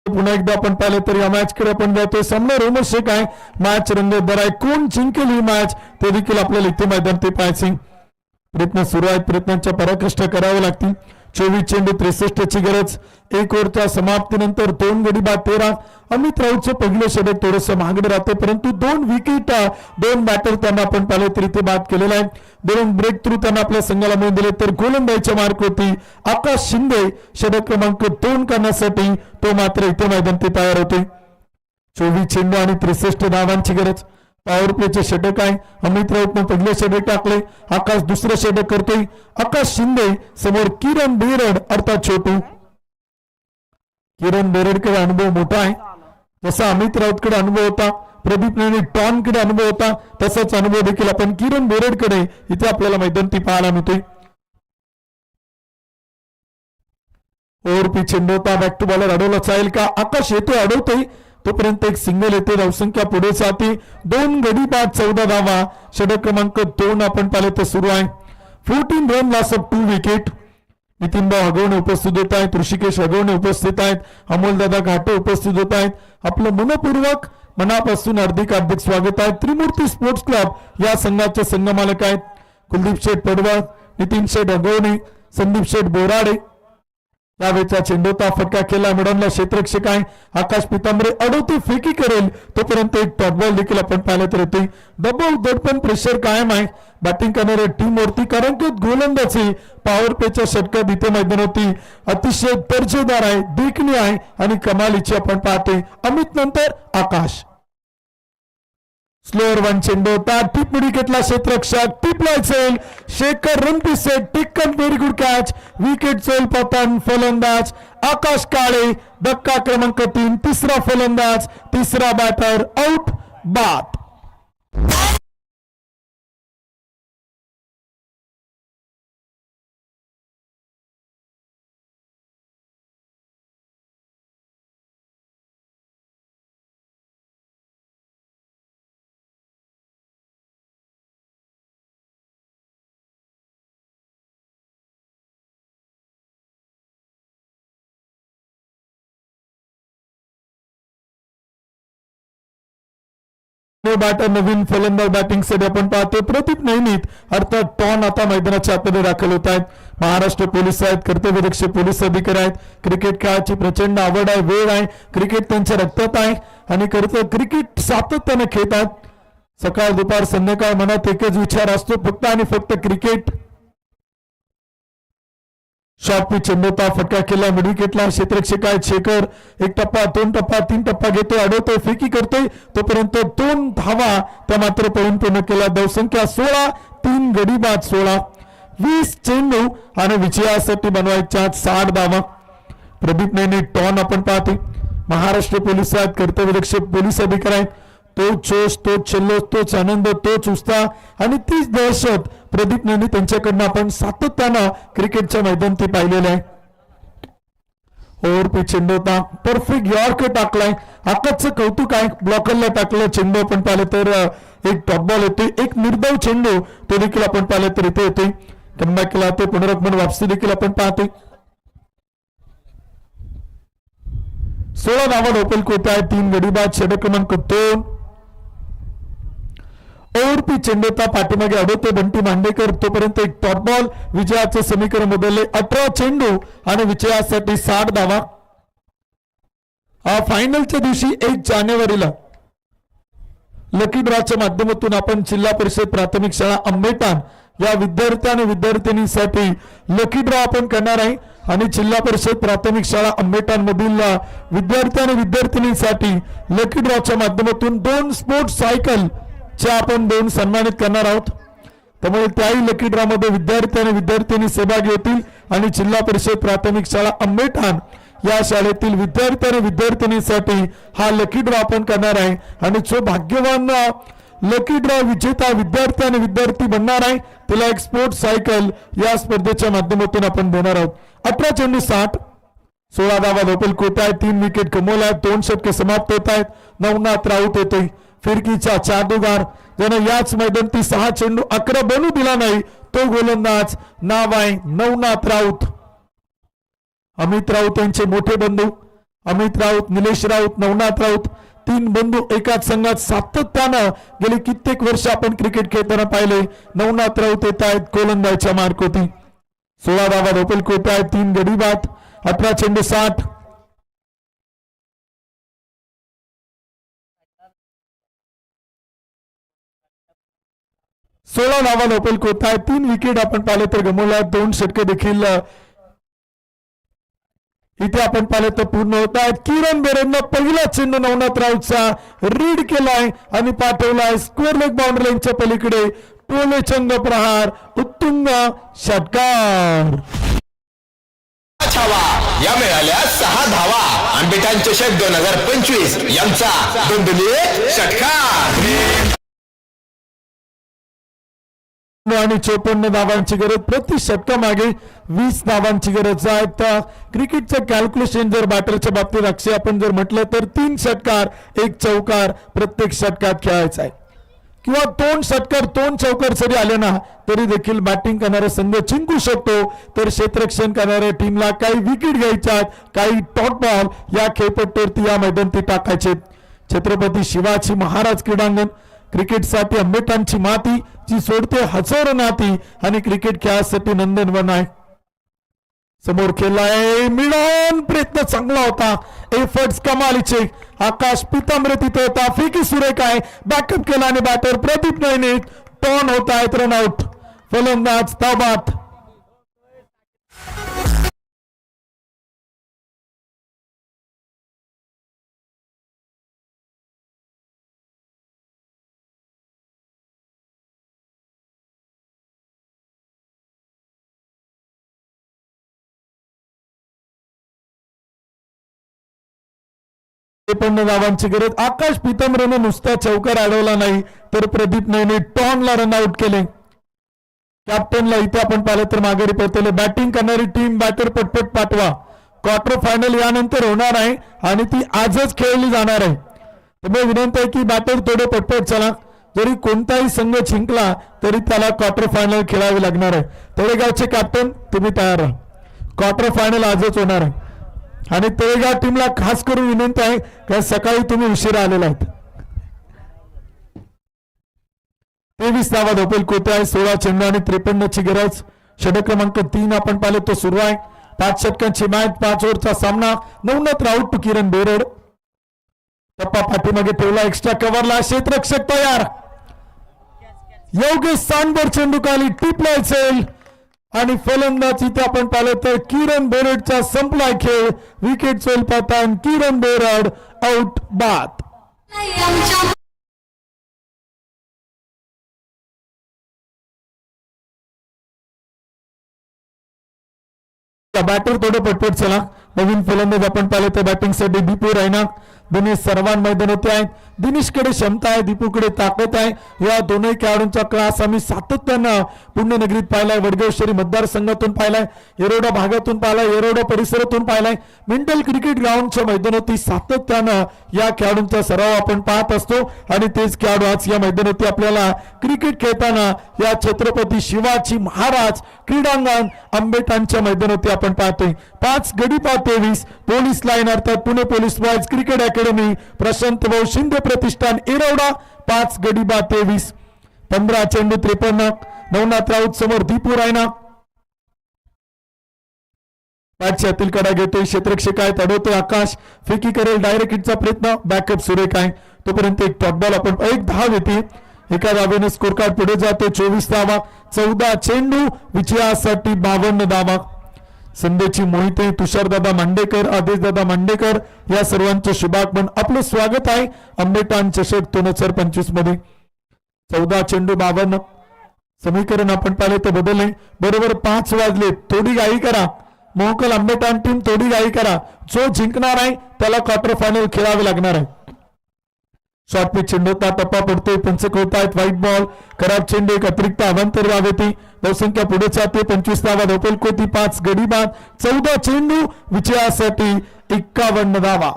पुन्हा एकदा आपण पाहिलं तर या मॅच कडे आपण जातोय. सामना रोमहर्षक आहे, मॅच रंगतदार आहे. कोण जिंकेल ही मॅच ते देखील आपल्याला इथे मैदान ते पाहायचे. प्रयत्न सुरू आहेत, प्रयत्नांच्या पराकाष्ठा कराव्या लागतील. 24 चेंडू 63 ची गरज. 1 ओव्हरच्या समाप्तीनंतर 2 गडी बाद 13. अमित राऊतचं पहिलं षटक थोडंसं महागडे राहते, परंतु 2 विकेट 2 बॅटर त्यांना आपण पाहिलं तरी ते बाद केलेला आहे. 2 ब्रेक थ्रू त्यांना आपल्या संघाला मिळून दिले, तर गोलंदाजीच्या मार्क होती आकाश शिंदे षटक क्रमांक 2 करण्यासाठी तो मात्र इथे मैदान ते तयार होते. 24 चेंडू आणि 63 धावांची गरज. पॉवर प्लेचे षटक आहे. अमित राऊतने पहिले षटक टाकले, आकाश दुसरं षटक करतोय. आकाश शिंदे समोर किरण बेरड अर्थात छोटू. किरण बेरडकडे अनुभव मोठा आहे, जसा अमित राऊतकडे अनुभव होता, प्रदीप नेने टॉनकडे अनुभव होता, तसाच अनुभव देखील आपण किरण बेरडकडे इथे आपल्याला मैदानी पाहायला मिळतोय. ओव्हर चेंडू होता, बॅक टू बॉलर अडवला चालेल का? आकाश येतोय, अडवतोय, तोपर्यंत एक सिंगल येते, धावसंख्या पुढे जाते. 2 गडी बाद 14 धावा, षटक क्रमांक 2 आपण पाहिले तर सुरू आहे. 14 run loss of 2 wicket. नितीनभाऊ Hagawane उपस्थित होत आहेत, ऋषिकेश हगवणे उपस्थित आहेत, अमोलदादा घाटे उपस्थित होत आहेत. आपलं मनपूर्वक मनापासून हार्दिक स्वागत आहे. त्रिमूर्ती स्पोर्ट्स क्लब या संघाचे संघमालक आहेत कुलदीप शेठ पडवळ, नितीन शेठ हगवणे, संदीप शेठ बोराडे. यावेळेचा चेंडूचा फटका केला, मिळवला क्षेत्ररक्षक आहे आकाश पितांबरे, अडवते फेकी करेल तोपर्यंत एक टॉप बॉल देखील आपण पाहिलं तर होते. दबाव दडपण प्रेशर कायम आहे बॅटिंग करणाऱ्या टीम वरती, कारण की गोलंदाजी पॉवर प्लेच्या षटकात इथे मैदान होती अतिशय दर्जेदार आहे, देखणी आहे आणि कमालीची आपण पाहते. अमित नंतर आकाश. स्लोअर वन चेंडू होता, टिप विकेटला क्षेत्ररक्षक टिपला जाईल, Shekhar run set taken, very good catch, wicket Chola पतन. फलंदाज आकाश काळे, धक्का क्रमांक 3, तिसरा फलंदाज, तिसरा बॅटर, आउट, बाद. बॅटर नवीन फलंदाज बॅटिंग साठी आपण पाहतो प्रदीप नैनीत अर्थात टॉन आता मैदानाच्या आतमध्ये दाखल होत आहेत. महाराष्ट्र पोलीस आहेत, कर्तव्यदक्ष पोलीस अधिकारी आहेत. क्रिकेट खेळाची प्रचंड आवड आहे, वेळ आहे, क्रिकेट त्यांच्या रक्तात आहे आणि क्रिकेट सातत्याने खेळतात. सकाळ दुपार संध्याकाळ मनात एकच विचार असतो, फक्त आणि फक्त क्रिकेट. शॉर्ट पिच चेंडूता फटका केला, मिडविकेटला क्षेत्ररक्षक आहेत शेखर. एक टप्पा, दोन टप्पा, तीन टप्पा घेतोय, अडवतोय, फेकी करतोय, तोपर्यंत 2 धावा त्या मात्र पळून पूर्ण केला. धावसंख्या 16, 3 गडी बाद 16, 20 चेंडू आणि विजयासाठी बनवायच्या 60 धावा. प्रदीप नैनी टॉन आपण पाहते. महाराष्ट्र पोलीस आहेत, कर्तव्यदक्ष पोलीस अधिकारी आहेत. तोच जोश, तोच जल्लोष, तोच आनंद, तोच उत्साह आणि तीच दहशत प्रदीप नैनी त्यांच्याकडनं आपण सातत्यानं क्रिकेटच्या मैदानात पाहिलेलं आहे. ओव्हर पिच चेंडू होता, परफेक्ट यॉर्क टाकलाय. आकाशचं कौतुक आहे, ब्लॉकरला टाकलं चेंडू आपण पाहिलं तर एक टॉप बॉल येतोय. एक निर्धाव चेंडू तो देखील आपण पाहिलं तर इथे येतोय. कमबॅक केला ते पुनरागमन वापसी देखील आपण पाहतोय. 16 धावा ढोपेल कोत आहे, 3 गडी बाद, षटक क्रमांक 2. ओव्हर पिच चेंडूता पाठीमागे अडवतो बंटी मांडेकर, तोपर्यंत एक टॉप बॉल. विजयाचे समीकरण बदलले, 18 चेंडू आणि विजयासाठी 60 धावा. फायनलच्या दिवशी 1 जानेवारीला लकी ड्रॉच्या माध्यमातून आपण जिल्हा परिषद प्राथमिक शाळा आंबेठाण या विद्यार्थी आणि विद्यार्थिनीसाठी लकी ड्रॉ आपण करणार आहे आणि जिल्हा परिषद प्राथमिक शाळा आंबेठाण मधील विद्यार्थी आणि विद्यार्थिनीसाठी लकी ड्रॉच्या माध्यमातून 2 स्पोर्ट्स सायकल च्या आपण 2 सन्मानित करणार आहोत. त्यामुळे त्याही लकी ड्रॉ मध्ये विद्यार्थी आणि विद्यार्थिनी सहभागी होतील आणि जिल्हा परिषद प्राथमिक शाळा आंबेठाण या शाळेतील विद्यार्थी आणि विद्यार्थिनीसाठी हा लकी ड्रॉ आपण करणार आहे आणि जो भाग्यवान लकी ड्रॉ विजेता विद्यार्थी आणि विद्यार्थी बनणार आहे तिला एक स्पोर्ट्स सायकल या स्पर्धेच्या माध्यमातून आपण देणार आहोत. 18 चेंडू 60, 16 धावा ढोपेल कोत आहे, 3 विकेट कमवल्या आहेत, 2 षटके समाप्त होत आहेत. नवनाथ राऊत येतोय फिरकीचा जादूगार, ज्यानं याच मैदानात 6 चेंडू 11 बनू दिला नाही तो गोलंदाज. नाव आहे नवनाथ राऊत. अमित राऊत यांचे मोठे बंधू अमित राऊत, निलेश राऊत, नवनाथ राऊत 3 बंधू एकाच संघात सातत्यानं गेली कित्येक वर्ष आपण क्रिकेट खेळताना पाहिले. नवनाथ राऊत येत आहेत गोलंदाजच्या मार्कोती. 16 धावा ढोपेल कोत आहे, 3 गडी बाद, 18 चेंडू 60. सोळा धावा ढोपेल कोत आहे, 3 विकेट आपण पाहिले तर गमवल्या, 2 षटके देखील इथे आपण पाहिलं तर पूर्ण होत आहेत. किरण बेरेंना पहिला चेंडू नवनाथ राऊतचा रीड केलाय आणि पाठवलाय स्क्वेअर लेग बाउंड्री लाईनच्या पलीकडे. टोलेचंद प्रहार, उत्तुंग षटकार. या मिळाल्या 6 धावा. आंबेठाण चषक 2025 यांचा दणदणीत षटकार आणि 54 धावांची गरज, प्रति षटकामागे 20 धावांची गरज आहे. त्या क्रिकेटचं कॅल्क्युलेशन जर बॅटरच्या बाबतीत अक्षय आपण जर म्हटलं तर 3 षटकार 1 चौकार प्रत्येक षटकात खेळायचा आहे किंवा 2 षटकार 2 चौकार जरी आले ना तरी देखील बॅटिंग करणारा संघ जिंकू शकतो. तर क्षेत्ररक्षण करणाऱ्या टीमला काही विकेट घ्यायच्या, काही टॉप बॉल या खेळपट्टीवरती या मैदानात टाकायचे. छत्रपती शिवाजी महाराज क्रीडांगण क्रिकेटसाठी आंबेठाणची माती जी सोडते हजारो नाती आणि क्रिकेट खेळासाठी नंदनवन आहे. समोर खेळलाय मिळून, प्रयत्न चांगला होता, एफर्ट्स कमालीचे. आकाश पितांबरे तिथे होता, फेकी सुरेख आहे, बॅकअप केला आणि बॅटर प्रदीप नैनी टॉन होत आहेत. रनआउट, फलंदाज ताबात. धावांची गरज. आकाश पितांबरेने नुसता चौकार अडवला नाही तर प्रदीप नैनी टॉनला रनआउट केले. कॅप्टनला इथे आपण पाहिलं तर माघारी परतले. बॅटिंग करणारी टीम बॅटर पटपट पाठवा. क्वार्टर फायनल यानंतर होणार आहे आणि ती आजच खेळली जाणार आहे. त्यामुळे विनंती आहे की बॅटर थोडे पटपट चला. जरी कोणताही संघ जिंकला तरी त्याला क्वार्टर फायनल खेळावी लागणार आहे. तळेगावचे कॅप्टन तुम्ही तयार राहा, क्वार्टर फायनल आजच होणार आहे. आणि तळेगाव टीमला खास करून विनंती आहे कारण सकाळी तुम्ही उशिरा आलेला आहात. 23 धावा धावपल कोते आहे. 16 चेंडू आणि 53 ची गरज. षटक क्रमांक 3 आपण पाहिले तो सुरू आहे. 5 षटकांची मॅच, 5 ओव्हरचा सामना. नवनाथ राऊत टू किरण बेरड. टप्पा पाठीमागे ठेवला, एक्स्ट्रा कव्हरला, क्षेत्ररक्षक तयार. योगेश सांबर चेंडू खाली टिपला असेल आणि फलंदाज इथे आपण पाहिलं तर किरण बेरडचा संपलाय खेळ. विकेट चोल पाहतान किरण बेरड आउट बाद. बॅटर थोडं पटपट चला. नवीन फलंदाज आपण पाहिलं तर बॅटिंगसाठी दीपू रायना. दोन्ही सर्वान मैदानात आहेत. दिनेशकडे क्षमता आहे, दीपूकडे ताकद आहे. या दोन्ही खेळाडूंचा क्लास आम्ही सातत्यानं पुण्यनगरीत पाहिलाय, वडगाव शहरी मतदारसंघातून पाहिलाय, येरोडा भागातून पाहिलाय, येरोडा परिसरातून पाहिलाय. मेंटल क्रिकेट ग्राउंडच्या मैदानात सातत्यानं या खेळाडूंचा सराव आपण पाहत असतो आणि तेच खेळाडू आज या मैदानात आपल्याला क्रिकेट खेळताना या छत्रपती शिवाजी महाराज क्रीडांगण आंबेठाणच्या मैदानात आपण पाहतोय. 5 गडी 23 पोलीस लाईन अर्थात Pune police boys cricket academy Prashant भाऊ शिंदे प्रतिष्ठान येरवडा. 5 गडी 23. 15 चेंडू 53. नवनाथ राऊत समोर दीपू रायना. पाठशातील कडा घेतोय, क्षेत्ररक्षक आहेत, अडवतोय आकाश. फेकी करेल, डायरेक्ट हिटचा प्रयत्न, बॅकअप सुरेख आहे. तोपर्यंत एक टॉप बॉल आपण एक धाव येते. एका धावेने स्कोर कार्ड पुढे जातो. 24 धावा, 14 चेंडू, विजयासाठी 52 धावा. संदेची मोहिते, तुषारदादा मांडेकर, आदेशदादा मांडेकर या सर्वांचे शुभागमन आपलं स्वागत आहे आंबेठाण चषक 2025 मध्ये. 14 चेंडू 52. समीकरण आपण पाहिले तर बदलले. बरोबर 5 वाजले. थोडी घाई करा मोहकल आंबेठाण टीम, थोडी घाई करा. जो जिंकणार आहे त्याला क्वार्टर फायनल खेळावे लागणार आहे. शॉर्ट पिच चेंडूचा टप्पा पडतोय, पंच कळतायत, व्हाईट बॉल, खराब चेंडू, एक अतिरिक्त अवांतर धाव येते. धावसंख्या पुढे जाते. 25 धावा धावपल कोती, 5 गडी बाद, 14 चेंडू, विजयासाठी 51 धावा.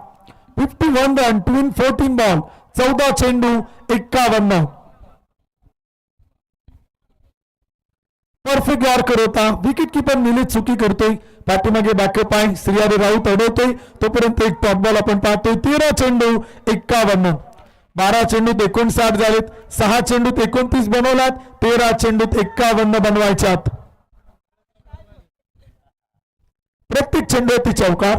51 रन ट्विन 14 बॉल, 14 चेंडू 51. परफेक्ट यॉर्कर होता. विकेट किपर निलेश चुकी करतोय. पाठीमागे बॅकअप आहे, श्रीहरी राऊत अडवतोय. तोपर्यंत एक टॉप बॉल आपण पाहतोय. 13 चेंडू 51. 12 चेंडूत 59 झालेत. 6 चेंडूत 29 बनवलात. 13 चेंडूत 51 बनवायच्यात. प्रत्येक चेंडूवरती चौकार.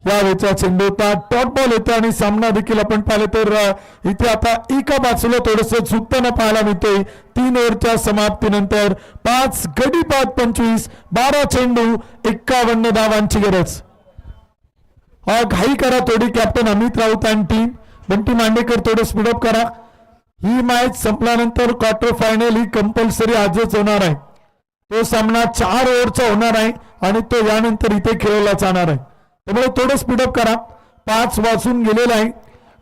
यावेळेचा चेंडू होता, टॉप बॉल होता आणि सामना देखील आपण पाहिलं तर इथे आता एका बाजूला थोडस चुकताना पाहायला मिळतोय. 3 ओव्हरच्या समाप्तीनंतर 5 गडी बाद 25, 12 चेंडू 51 धावांची गरज. घाई करा थोडी कॅप्टन अमित राऊत आणि टीम. बंटी मांडेकर थोडं स्पीडअप करा. ही मॅच संपल्यानंतर क्वार्टर फायनल ही कंपल्सरी आजच होणार आहे. तो सामना 4 ओव्हरचा होणार आहे आणि तो यानंतर इथे खेळवला जाणार आहे. त्यामुळे थोडं स्पीडअप करा. 5 वाजून गेलेला आहे.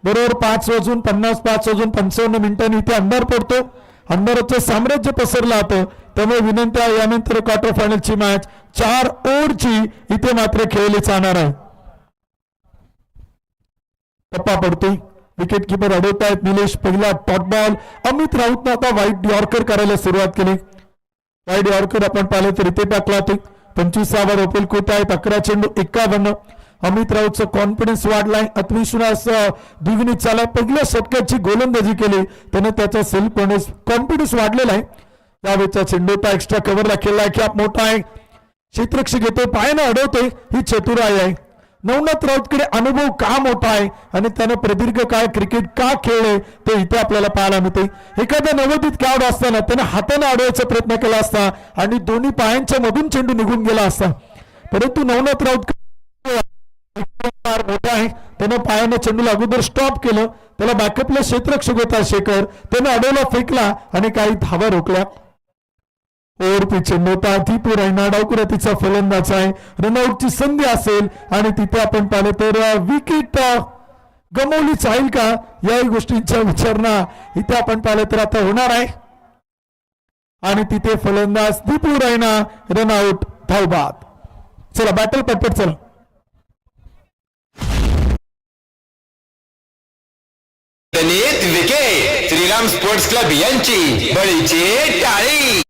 बरोबर 5:50, 5:55 मिनिटांनी इथे अंधार पडतो. अंधाराचं साम्राज्य पसरलं होतं. त्यामुळे विनंती आहे यानंतर क्वार्टर फायनलची मॅच 4 ओव्हरची इथे मात्र खेळली जाणार आहे. टप्पा पडतोय. विकेट किपर अडवत आहेत निलेश. पहिला टॉप बॉल. अमित राऊतनं आता व्हाईट यॉर्कर करायला सुरुवात केली. व्हाईट यॉर्कर आपण पाहिलं तर इथे टाकला होते. 25 ओपल कोट आहेत. 11 चेंडू 51. अमित राऊतचा कॉन्फिडन्स वाढलाय. आत्मविश्वास द्विगुणित चालला. पहिल्या षटकाची गोलंदाजी केली त्याने त्याचा सेल्फ कॉन्फिडन्स वाढलेला आहे. त्यावेळेचा चेंडू होता, एक्स्ट्रा कव्हरला खेळलाय. कॅप मोठा आहे. क्षेत्ररक्षक येतोय, पायानं अडवतोय. ही चतुराई आहे. नवनाथ राऊतकडे अनुभव का मोठा आहे आणि त्यानं प्रदीर्घ काळ क्रिकेट का खेळले ते इथे आपल्याला पाहायला मिळते. एखाद्या नवोदित खेळाडू असताना त्याने हाताने अडवायचा प्रयत्न केला असता आणि दोन्ही पायांच्या मधून चेंडू निघून गेला असता. परंतु नवनाथ राऊत मोठा आहे. त्यानं पायाने चेंडूला अगोदर स्टॉप केलं. त्याला बॅकअपला क्षेत्ररक्षक होता शेखर. त्याने अडवला, फेकला आणि काही धावा रोखल्या. ओव्हर पिच चेंडू होता. दीपू रायना डावकुरा तिचा फलंदाज आहे. रनआउटची संधी असेल आणि तिथे आपण पाहिलं तर विकेट गमवली जाईल का याही गोष्टींच्या विचारणा इथे आपण पाहिलं तर आता होणार आहे. आणि तिथे फलंदाज दीपू रायना, रनआउट, धावबाद. चला बॅटल पटपट चला. विकेट श्रीराम स्पोर्ट्स क्लब यांची बळीची टाळी.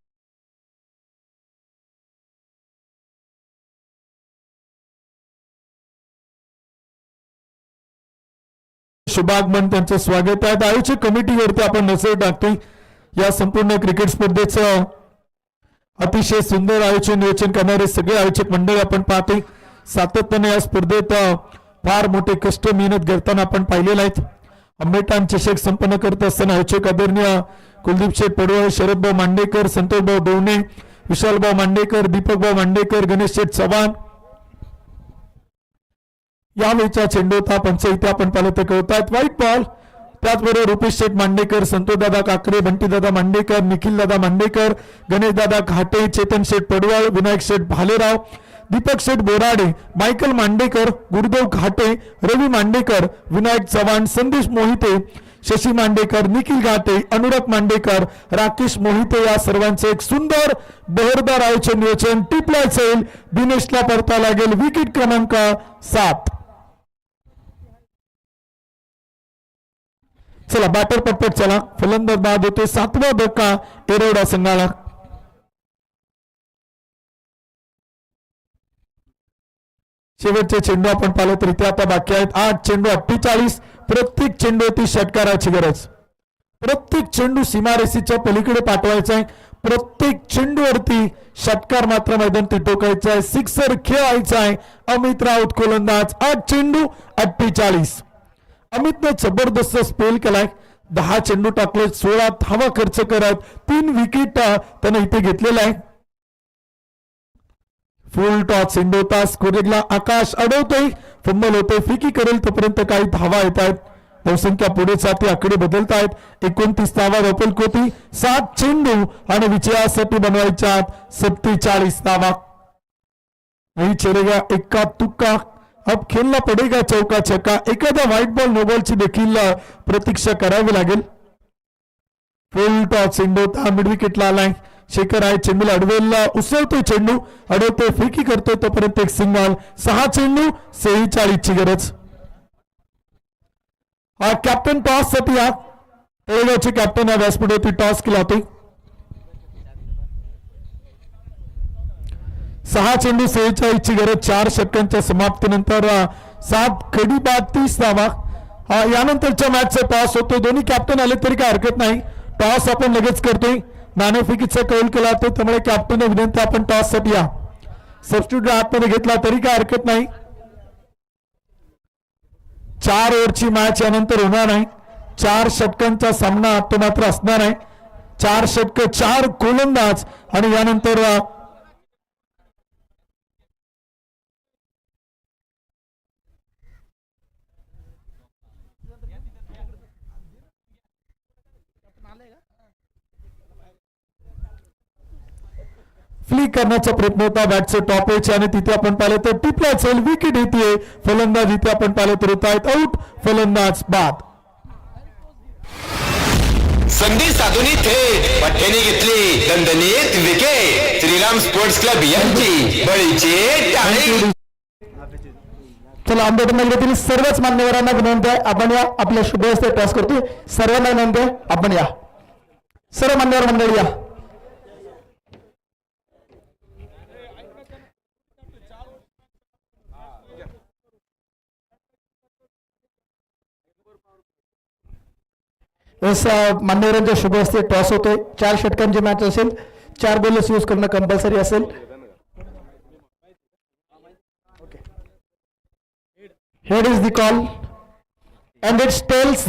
शुभ आगमन त्यांचं स्वागत आहे. आयोजक कमिटीवरती आपण नजर टाकतोय. या संपूर्ण क्रिकेट स्पर्धेचं अतिशय सुंदर आयोजन नियोजन करणारे सगळे आयोजक मंडळी आपण पाहतोय. सातत्याने या स्पर्धेत फार मोठे कष्ट मेहनत करताना आपण पाहिलेले आहेत. आंबेठाण चषक संपन्न करत असताना आयोजक आदरणीय कुलदीप शेठ पडवळ, शरदभाऊ मांडेकर, संतोषभाऊ दोणे, विशालभाऊ मांडेकर, दीपकभाऊ मांडेकर, गणेश शेठ चव्हाण यावेळीच्या चेंडूचा पंच इथे आपण पाहिलं तर कळतात. White ball. त्याचबरोबर रुपेश शेठ मांडेकर, संतोषदादा काकरे, बंटीदादा मांडेकर, निखिलदादा मांडेकर, गणेशदादा घाटे, चेतन शेठ पडवळ, विनायक शेठ भालेराव, दीपक शेठ बोराडे, मायकल मांडेकर, गुरुदेव घाटे, रवी मांडेकर, विनायक चव्हाण, संदेश मोहिते, शशी मांडेकर, निखिल घाटे, अनुराग मांडेकर, राकेश मोहिते या सर्वांचे एक सुंदर बहरदार आयोजन नियोजन. टिपला जाईल. दिनेशला परता लागेल. विकेट क्रमांक 7. चला बॅटर पटपट चला. फलंदाज बाद होते. 7वा धक्का एरवडा संघाला. शेवटचे चेंडू आपण पाहिलं तर इथे आता बाकी आहेत. 8 चेंडू 48. प्रत्येक चेंडूवरती षटकाराची गरज. प्रत्येक चेंडू सीमारेषेच्या पलीकडे पाठवायचा आहे. प्रत्येक चेंडूवरती षटकार मात्र मैदान टोकायचा आहे. सिक्सर खेळायचा आहे. अमित राऊत गोलंदाज. 8 चेंडू 48. अमितने जबरदस्त स्पेल केलाय. 10 चेंडू टाकले, 16 धावा खर्च करत 3 विकेट त्याने इथे घेतलेला आहे. फुल टॉस चेंडूता स्कोरिंगला आकाश अडवतोय. फंबल होतोय. फिकी करेल तोपर्यंत काही धावा येत आहेत. धावसंख्या पुढे जाते. आकडे बदलत आहेत. 29 धावा धावपल कोटी. 7 चेंडू आणि विजयासाठी बनवायच्या 47 धावा. नाही चलेगा एक्का तुक्का. अब खेळला पडेगा चौका छक्का. एखादा व्हाईट बॉल नो बॉलची देखील प्रतीक्षा करावी लागेल. फुल टॉस चेंडू मिड विकेटला आलाय. शेखर आहे. चेंडूला अडवेला उसळतोय. चेंडू अडवतोय. फेकी करतोय तोपर्यंत एक सिंगल. 6 चेंडू 46 ची गरज. हा कॅप्टन टॉस साठी हा तळेगावचे कॅप्टन या व्यासपीठावरती टॉस केला होते. 6 चेंडू 46 ची गरज. 4 षटकांच्या समाप्तीनंतर 7 खडी बाद 30 धावा. यानंतरच्या मॅचचा टॉस होतो. दोन्ही कॅप्टन आले तरी काय हरकत नाही. टॉस आपण लगेच करतोय. नाणेफेकीचा कौल केला होता. त्यामुळे कॅप्टन विनंती आपण टॉस साठी या. सबस्टिट्यूट आतमध्ये घेतला तरी काय हरकत नाही. 4 ओव्हरची मॅच यानंतर होणार नाही. 4 षटकांचा सामना तो मात्र असणार आहे. 4 षटक 4 गोलंदाज आणि यानंतर फ्लिक करण्याचा प्रयत्न होता. बॅटचं टॉप एच आणि तिथे आपण पाहिलं तर टिपला असेल. विकेट येते. फलंदाज इथे आपण पाहिलं तर होत आहेत आउट. फलंदाज बाद. संधी साधून थेट पठ्ठ्याने घेतली दणदणीत विकेट. श्रीराम स्पोर्ट्स क्लब यांची बळीचे टाळी. चला आंबेडकर नगरातील सर्वच मान्यवरांना विनंती आहे आपण या. आपल्या शुभ हस्ते टॉस करतोय. सर्वांना विनंती आहे आपण या. सर्व मान्यवर मंडळी या. मान्यवरांच्या शुभ हस्ते टॉस होतोय. 4 षटकांची मॅच असेल. 4 बॉलर्स यूज करणं कंपल्सरी असेल. Head is the call and it's tails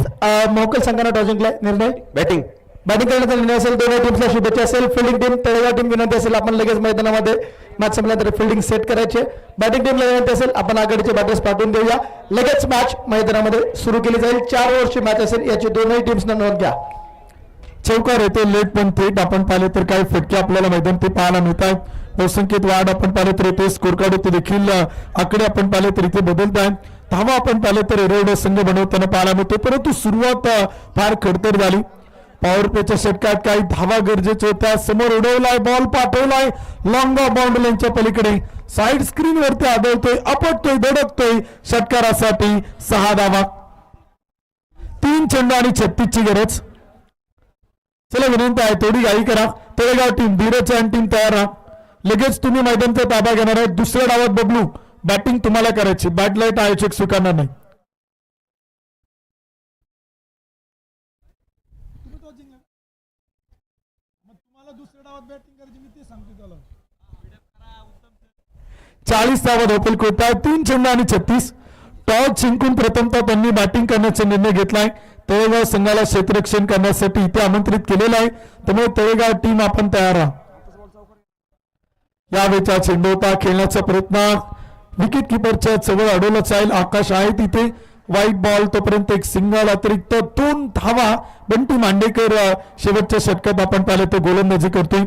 मोकल संघाने टॉसिंगला निर्णय. बॅटिंग करण्याचा निर्णय असेल. दोन्ही टीमला शुभेच्छा असेल. फिल्डिंग टीम तळेगाव टीम विनंती असेल आपण लगेच मैदानामध्ये मॅच संपल्यानंतर फिल्डिंग सेट करायचे. बॅटिंग टीमला विनंती असेल आपण आघाडीचे बॅटर्स पाठवून देऊया. लगेच मॅच मैदानामध्ये सुरू केली जाईल. 4 ओव्हरची मॅच असेल. याची दोन्ही टीम्सना नोंद घ्या. चौकार येते. लेट पण थेट आपण पाहिले तर काही फटके आपल्याला मैदान ते पाहायला मिळत आहेत. बहुसंख्येत वाढ आपण पाहिले तर येते. स्कोर कार्ड होते देखील आकडे आपण पाहिले तर इथे बदलत आहेत. धावा आपण पाहिले तर एरवडा संघ बनवताना पाहायला मिळतो. परंतु सुरुवात फार खडतर झाली. पॉवर प्लेच्या षटकात काही धावा गरजेच्या होत्या. समोर उडवलाय. बॉल पाठवलाय लॉंग बाउंड्री लाईनच्या पलीकडे. साईड स्क्रीन वरती आदळतोय. आपटतोय. धडकतोय. षटकारासाठी 6 धावा. 3 चेंडू आणि 36 ची गरज. चला विनंती आहे थोडी घाई करा. तळेगाव टीम धीरज आणि टीम तयार राहा. लगेच तुम्ही मैदानचा ताबा घेणार आहे. दुसऱ्या डावात बबलू बॅटिंग तुम्हाला करायची. बॅट लाईट आयोजक स्वीकारणार नाही. 40वा धावफलक होत आहे 3 चेंडू आणि 36. टॉस जिंकून प्रथमतः त्यांनी बॅटिंग करण्याचा निर्णय घेतलाय. तळेगाव संघाला क्षेत्ररक्षण करण्यासाठी इथे आमंत्रित केलेलं आहे. त्यामुळे तळेगाव टीम आपण तयार आहात. यावेळचा चेंडू होता, खेळण्याचा प्रयत्न विकेट किपरच्या जवळ अडवला जाईल. आकाश आहे तिथे, व्हाईट बॉल, तोपर्यंत एक सिंगल, अतिरिक्त 2 धावा. बंटी मांडेकर शेवटच्या षटकात आपण पाहिलं तर गोलंदाजी करतोय.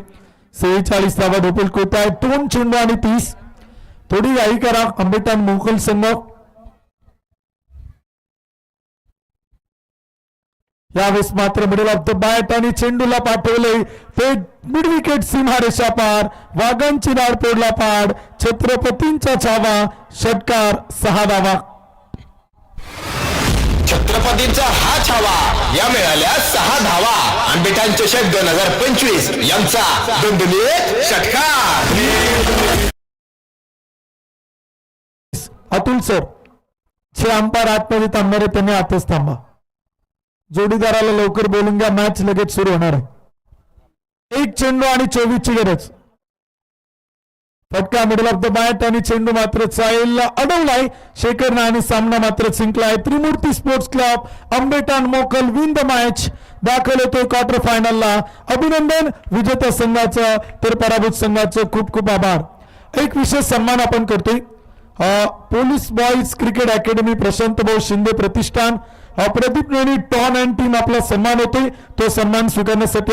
46वा धावफलक होत आहे 2 चेंडू आणि 30. थोडी घाई करा आंबेटान मोकल संघ. यावेळेस मात्र मिडल ऑफ द बॅट आणि चेंडूला पाठवले ते मिड विकेट सीमारेषा पार. वाघांची नाड पोडला पाड. छत्रपतींचा छावा. षटकार 6 धावा. छत्रपतींचा हा छावा. या मिळाल्या 6 धावा. आंबेठाण चषक 2025 यांचा दणदणीत षटकार. अतुल सर, जे अंपायर आतमध्ये थांबणारे त्यांनी आतच थांबा. जोडीदाराला लवकर बोलून घ्या, मॅच लगेच सुरू होणार आहे. 1 चेंडू आणि 24 ची गरज. फटका मिडल ऑफ द बॅट आणि चेंडू मात्र चायलला अडवलाय. शेखर आणि सामना मात्र जिंकलाय. त्रिमूर्ती स्पोर्ट्स क्लब आंबेटान मोकल विन द मॅच. दाखल होतो क्वार्टर फायनलला. अभिनंदन विजेत्या संघाचं, तर पराभूत संघाचं खूप खूप आभार. एक विशेष सन्मान आपण करतोय. Police boys cricket academy, Prashant भाऊ शिंदे प्रतिष्ठान, प्रदीप नेनी टॉन अँड टीम आपला सन्मान होतोय. तो सन्मान स्वीकारण्यासाठी